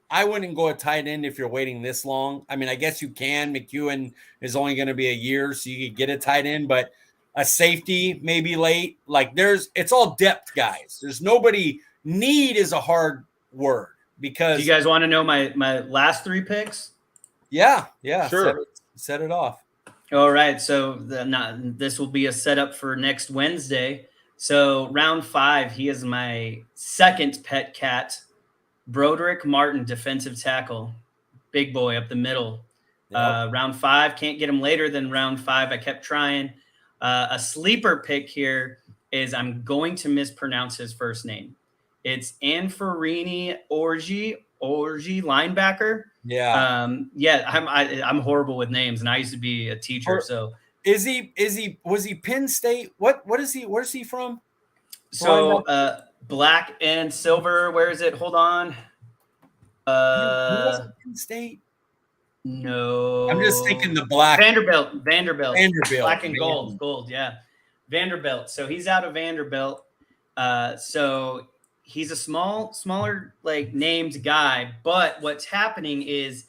I wouldn't go a tight end if you're waiting this long. I mean, I guess you can. McEwen is only going to be a year, so you could get a tight end, but a safety maybe late. Like it's all depth guys. There's nobody. Need is a hard word because. Do you guys want to know my last 3 picks? Yeah, sure. Set it off. All right, so this will be a setup for next Wednesday. So round 5, he is my 2nd pet cat, Broderick Martin, defensive tackle, big boy up the middle. Yep. Round 5, can't get him later than round 5. I kept trying. A sleeper pick here is, I'm going to mispronounce his first name. It's Anfarini Orji, linebacker. Yeah. I'm horrible with names, and I used to be a teacher. So was he Penn State? Where's he from? So black and silver. Where is it? Hold on. Penn State. No. I'm just thinking the black. Vanderbilt. Black and gold. Yeah. Vanderbilt. So he's out of Vanderbilt. So he's a smaller, like, named guy. But what's happening is,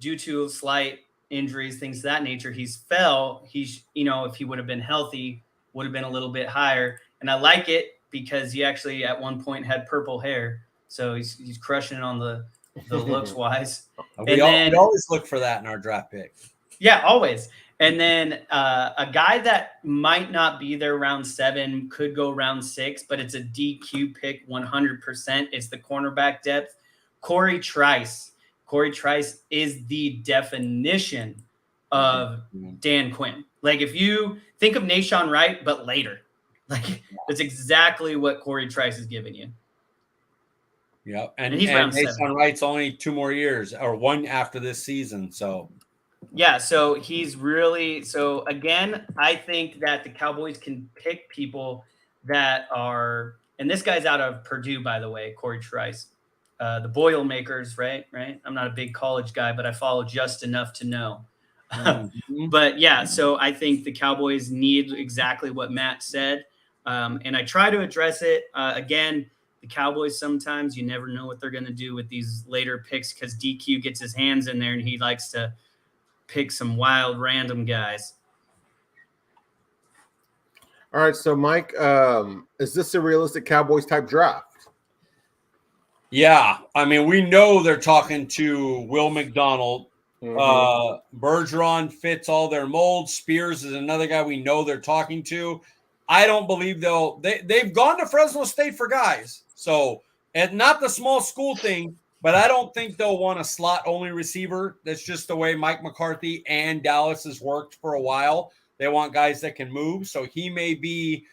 due to slight injuries, things of that nature. He's if he would have been healthy, would have been a little bit higher. And I like it because he actually at one point had purple hair. So he's crushing it on the looks wise. We always look for that in our draft pick. Yeah, always. And then a guy that might not be there round 7, could go round 6, but it's a DQ pick 100%. It's the cornerback depth. Corey Trice. Corey Trice is the definition of Dan Quinn. Like if you think of Nashawn Wright, but later. Like that's exactly what Corey Trice is giving you. Yeah, and he's round 7. Nashawn Wright's only 2 more years, or 1 after this season. So yeah, so he's really so again, I think that the Cowboys can pick people that are, and this guy's out of Purdue, by the way, Corey Trice. The Boilermakers, right? I'm not a big college guy, but I follow just enough to know. But yeah, so I think the Cowboys need exactly what Matt said. And I try to address it. Again, the Cowboys, sometimes you never know what they're going to do with these later picks because DQ gets his hands in there and he likes to pick some wild random guys. All right, so Mike, is this a realistic Cowboys type draft? Yeah, I mean, we know they're talking to Will McDonald. Bergeron fits all their molds. Spears is another guy we know they're talking to. I don't believe they've gone to Fresno State for guys. So, and not the small school thing, but I don't think they'll want a slot-only receiver. That's just the way Mike McCarthy and Dallas has worked for a while. They want guys that can move. So he may be,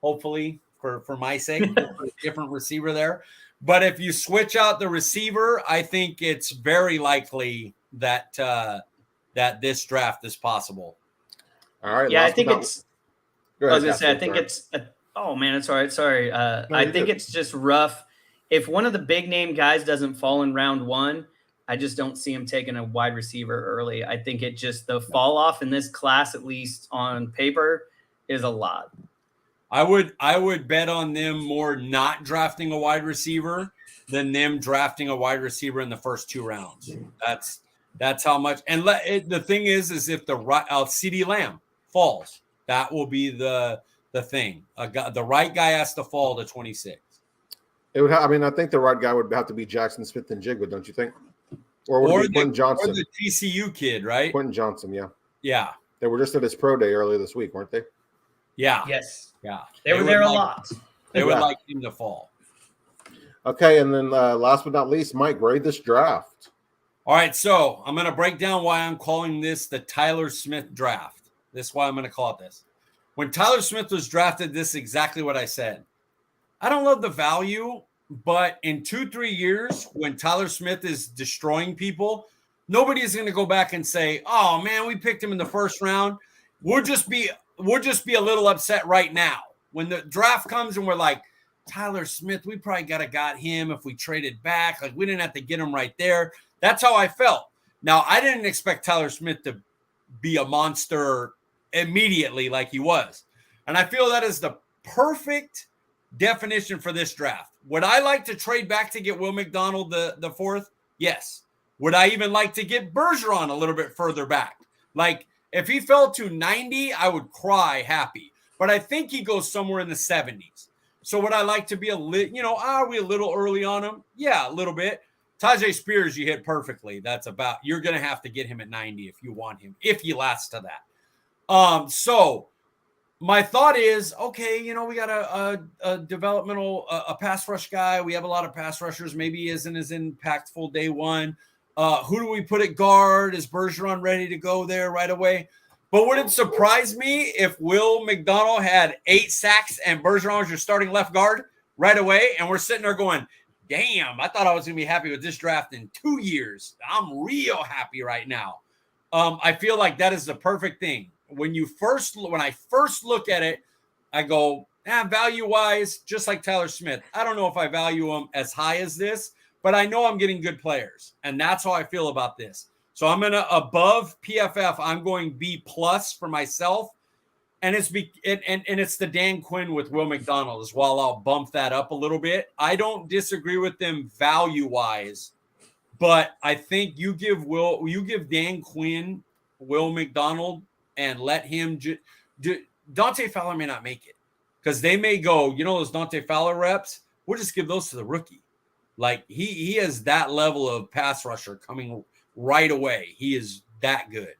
hopefully, for my sake, a different receiver there. But if you switch out the receiver, I think it's very likely that that this draft is possible. All right. Yeah, I think it's. I was going to say, I think it's. Oh man, it's all right. Sorry. I think it's just rough. If one of the big name guys doesn't fall in round 1, I just don't see him taking a wide receiver early. I think it just the fall off in this class, at least on paper, is a lot. I would bet on them more not drafting a wide receiver than them drafting a wide receiver in the first 2 rounds. That's how much. And the thing is if the CeeDee Lamb falls, that will be the thing. The right guy has to fall to 26. It would. I think the right guy would have to be Jackson Smith and Jigba, don't you think? Or would it be Quentin Johnson? Or the TCU kid, right? Quentin Johnson, yeah. Yeah. They were just at his pro day earlier this week, weren't they? Yeah. Yes. Yeah. They were there a lot. They would like him to fall. Okay, and then last but not least, Mike, grade this draft. All right, so I'm going to break down why I'm calling this the Tyler Smith draft. This is why I'm going to call it this. When Tyler Smith was drafted, this is exactly what I said. I don't love the value, but in 2-3 years, when Tyler Smith is destroying people, nobody is going to go back and say, "Oh man, we picked him in the first round." We'll just be a little upset right now when the draft comes and we're like, Tyler Smith, we probably got him if we traded back. Like we didn't have to get him right there. That's how I felt. Now, I didn't expect Tyler Smith to be a monster immediately like he was. And I feel that is the perfect definition for this draft. Would I like to trade back to get Will McDonald the 4th? Yes. Would I even like to get Bergeron a little bit further back? Like, if he fell to 90, I would cry happy. But I think he goes somewhere in the 70s. So would I like to be are we a little early on him? Yeah, a little bit. Tajay Spears, you hit perfectly. You're going to have to get him at 90 if you want him, if he lasts to that. So my thought is, okay, we got a developmental, a pass rush guy. We have a lot of pass rushers. Maybe he isn't as impactful day one. Who do we put at guard? Is Bergeron ready to go there right away? But would it surprise me if Will McDonald had 8 sacks and Bergeron was your starting left guard right away? And we're sitting there going, damn, I thought I was going to be happy with this draft in 2 years. I'm real happy right now. I feel like that is the perfect thing. When I first look at it, I go, value-wise, just like Tyler Smith, I don't know if I value him as high as this, but I know I'm getting good players. And that's how I feel about this. So I'm going to, above PFF, I'm going B+ for myself. And it's it's the Dan Quinn with Will McDonald as well. I'll bump that up a little bit. I don't disagree with them value-wise, But I think you give Dan Quinn, Will McDonald, and let him Dante Fowler may not make it because they may go, those Dante Fowler reps, we'll just give those to the rookie. Like he has that level of pass rusher coming right away. He is that good.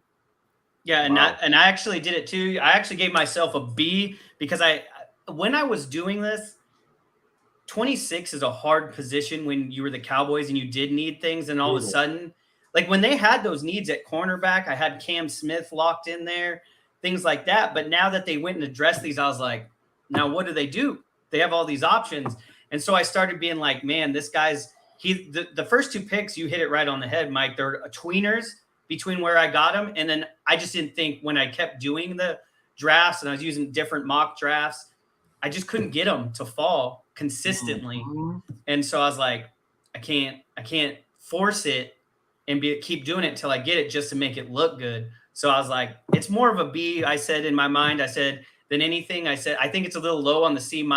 Yeah, and wow. I actually did it too. I actually gave myself a B because when I was doing this, 26 is a hard position when you were the Cowboys and you did need things, and all of a sudden, like when they had those needs at cornerback, I had Cam Smith locked in there, things like that. But now that they went and addressed these, I was like, now what do? They have all these options. And so I started being like, man, this guy's the first 2 picks, you hit it right on the head, Mike. They're tweeners between where I got him. And then I just didn't think when I kept doing the drafts and I was using different mock drafts, I just couldn't get them to fall consistently. Mm-hmm. And so I was like, I can't force it and keep doing it until I get it just to make it look good. So I was like, it's more of a B. I said in my mind, than anything. I said, I think it's a little low on the C-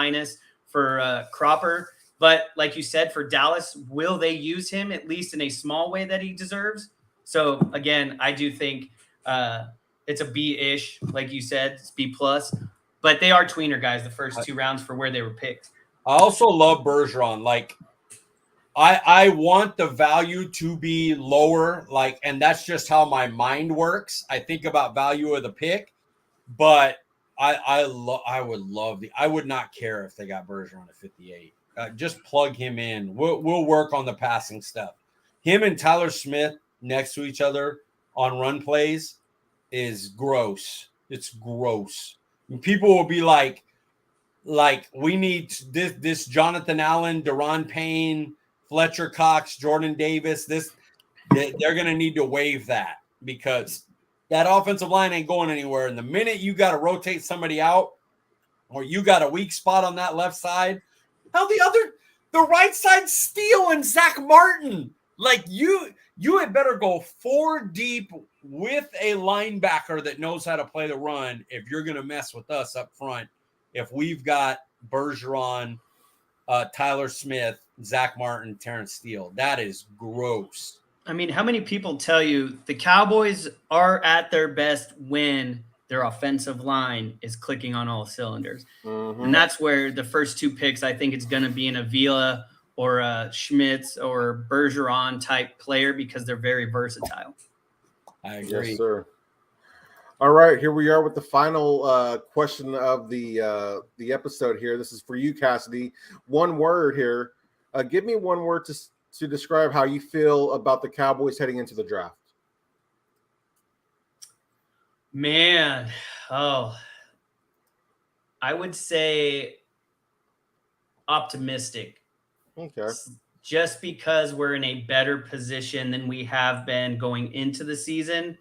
for Cropper. But like you said, for Dallas, will they use him at least in a small way that he deserves? So again, I do think it's a B-ish, like you said, it's B+. But they are tweener guys the first 2 rounds for where they were picked. I also love Bergeron. Like, I want the value to be lower, and that's just how my mind works. I think about value of the pick, but I would not care if they got Bergeron at 58. Just plug him in. We'll work on the passing stuff. Him and Tyler Smith next to each other on run plays is gross. It's gross. And people will be like we need this Jonathan Allen, Deron Payne, Fletcher Cox, Jordan Davis. They're going to need to waive that because that offensive line ain't going anywhere. And the minute you got to rotate somebody out or you got a weak spot on that left side, hell, the right side stealing Zach Martin. Like you had better go 4 deep with a linebacker that knows how to play the run if you're going to mess with us up front. If we've got Bergeron, Tyler Smith, Zach Martin, Terrence Steele, that is gross. I mean, how many people tell you the Cowboys are at their best when their offensive line is clicking on all cylinders? Mm-hmm. And that's where the first 2 picks, I think it's going to be an Avila or a Schmitz or Bergeron type player because they're very versatile. I agree. Yes, sir. All right, here we are with the final question of the episode here. This is for you, Cassidy. One word here. Give me one word to describe how you feel about the Cowboys heading into the draft. Man, I would say optimistic. Okay. Just because we're in a better position than we have been going into the season.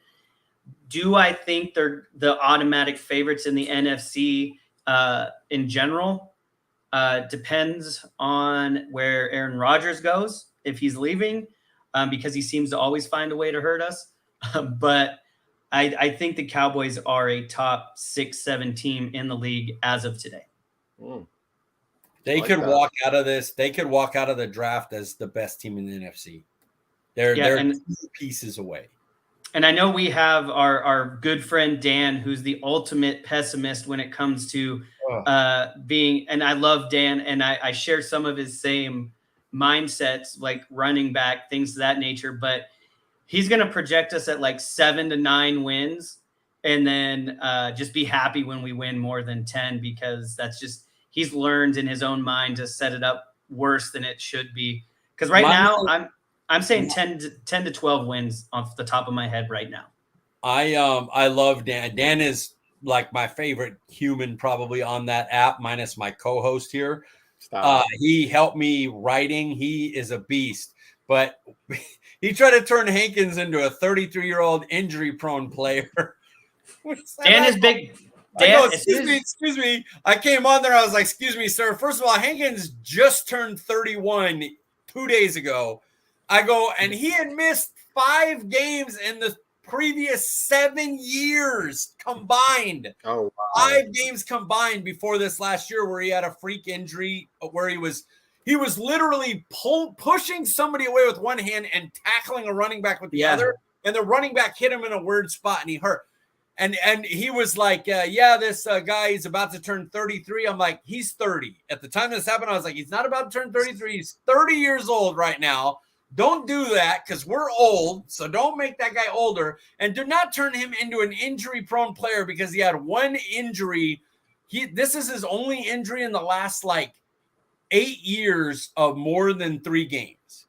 Do I think they're the automatic favorites in the NFC in general? Depends on where Aaron Rodgers goes, if he's leaving, because he seems to always find a way to hurt us. But I think the Cowboys are a top 6-7 team in the league as of today. They could walk out of this. They could walk out of the draft as the best team in the NFC. They're 2 pieces away. And I know we have our good friend Dan, who's the ultimate pessimist when it comes to being. And I love Dan, and I share some of his same mindsets, like running back, things of that nature. But he's going to project us at like 7 to 9 wins, and then just be happy when we win more than 10, because that's just he's learned in his own mind to set it up worse than it should be. Because now I'm saying 10 to 12 wins off the top of my head right now. I love Dan. Dan is like my favorite human probably on that app, minus my co-host here. He helped me writing. He is a beast. But he tried to turn Hankins into a 33-year-old injury-prone player. Dan is big. Dan, excuse me. I came on there. I was like, excuse me, sir. First of all, Hankins just turned 31 2 days ago. I go, and he had missed 5 games in the previous 7 years combined. Oh, wow. 5 games combined before this last year where he had a freak injury where he was He was literally pushing somebody away with one hand and tackling a running back with the other. And the running back hit him in a weird spot and he hurt. And he was like, this guy is about to turn 33. I'm like, he's 30. At the time this happened, I was like, he's not about to turn 33. He's 30 years old right now. Don't do that because we're old. So don't make that guy older. And do not turn him into an injury-prone player because he had one injury. This is his only injury in the last, 8 years of more than 3 games.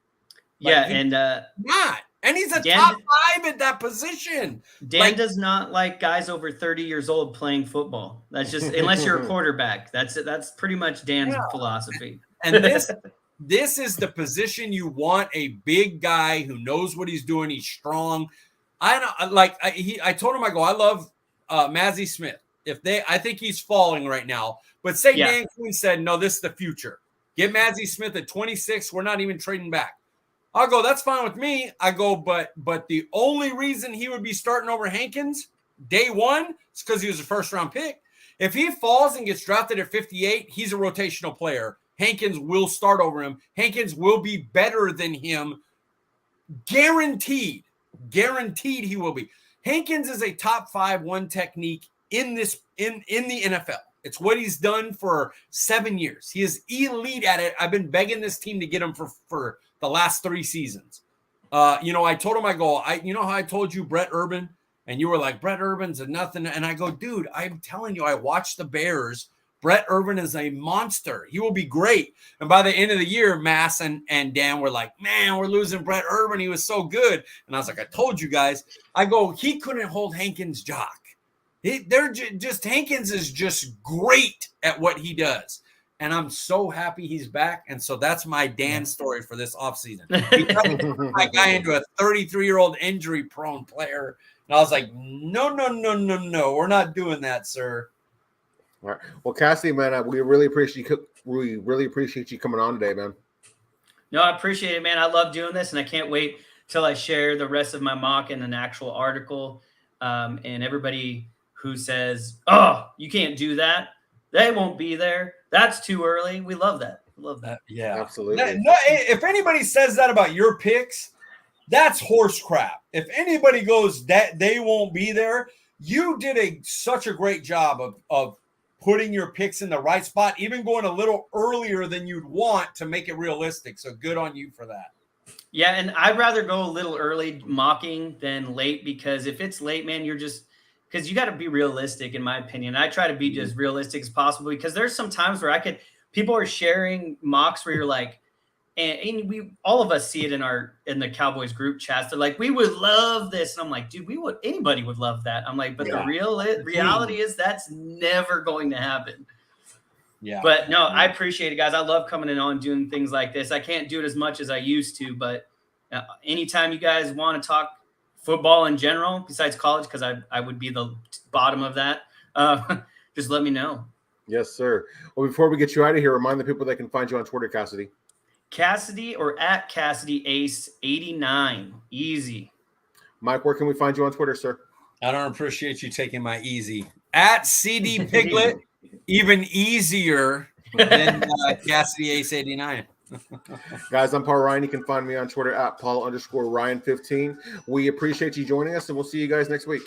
And he's a top 5 at that position. Dan does not like guys over 30 years old playing football. That's just unless you're a quarterback. That's pretty much Dan's philosophy. And this is the position you want, a big guy who knows what he's doing. He's strong. I told him, I love Mazzie Smith. I think he's falling right now. But Dan Quinn said, no, this is the future. Get Mazzie Smith at 26. We're not even trading back. I'll go, that's fine with me. I go, but the only reason he would be starting over Hankins day one is because he was a first-round pick. If he falls and gets drafted at 58, he's a rotational player. Hankins will start over him. Hankins will be better than him. Guaranteed he will be. Hankins is a top 5 one technique in the NFL. It's what he's done for 7 years. He is elite at it. I've been begging this team to get him for the last 3 seasons. I told him, how I told you Brett Urban, and you were like, Brett Urban's a nothing. And I go, dude, I'm telling you, I watched the Bears. Brett Urban is a monster. He will be great. And by the end of the year, Mass and Dan were like, man, we're losing Brett Urban. He was so good. And I was like, I told you guys. I go, he couldn't hold Hankins' jock. Hankins is just great at what he does. And I'm so happy he's back. And so that's my Dan story for this offseason. He turned my guy into a 33-year-old injury-prone player. And I was like, no. We're not doing that, sir. All right. Well, Cassidy, man, we really appreciate you coming on today, man. No, I appreciate it, man. I love doing this, and I can't wait till I share the rest of my mock and an actual article. And everybody who says, oh, you can't do that, they won't be there. That's too early. We love that. Yeah, absolutely. No, if anybody says that about your picks, that's horse crap. If anybody goes that they won't be there, you did such a great job of putting your picks in the right spot, even going a little earlier than you'd want to make it realistic. So good on you for that. Yeah, and I'd rather go a little early mocking than late, because if it's late, man, because you got to be realistic, in my opinion. I try to be just realistic as possible, because there's some times where people are sharing mocks where you're like, and we all of us see it in the Cowboys group chats. They're like, we would love this. And I'm like, dude, anybody would love that. I'm like, but the reality is that's never going to happen. Yeah. But no, I appreciate it, guys. I love coming in on doing things like this. I can't do it as much as I used to, but anytime you guys want to talk football in general, besides college, because I would be the bottom of that, just let me know. Yes, sir. Well, before we get you out of here, remind the people they can find you on Twitter, Cassidy. Cassidy or at Cassidy Ace 89. Easy. Mike, where can we find you on Twitter, sir? I don't appreciate you taking my easy. At CD Piglet, even easier than Cassidy Ace 89. Guys, I'm Paul Ryan. You can find me on Twitter at Paul_Ryan15. We appreciate you joining us, and we'll see you guys next week.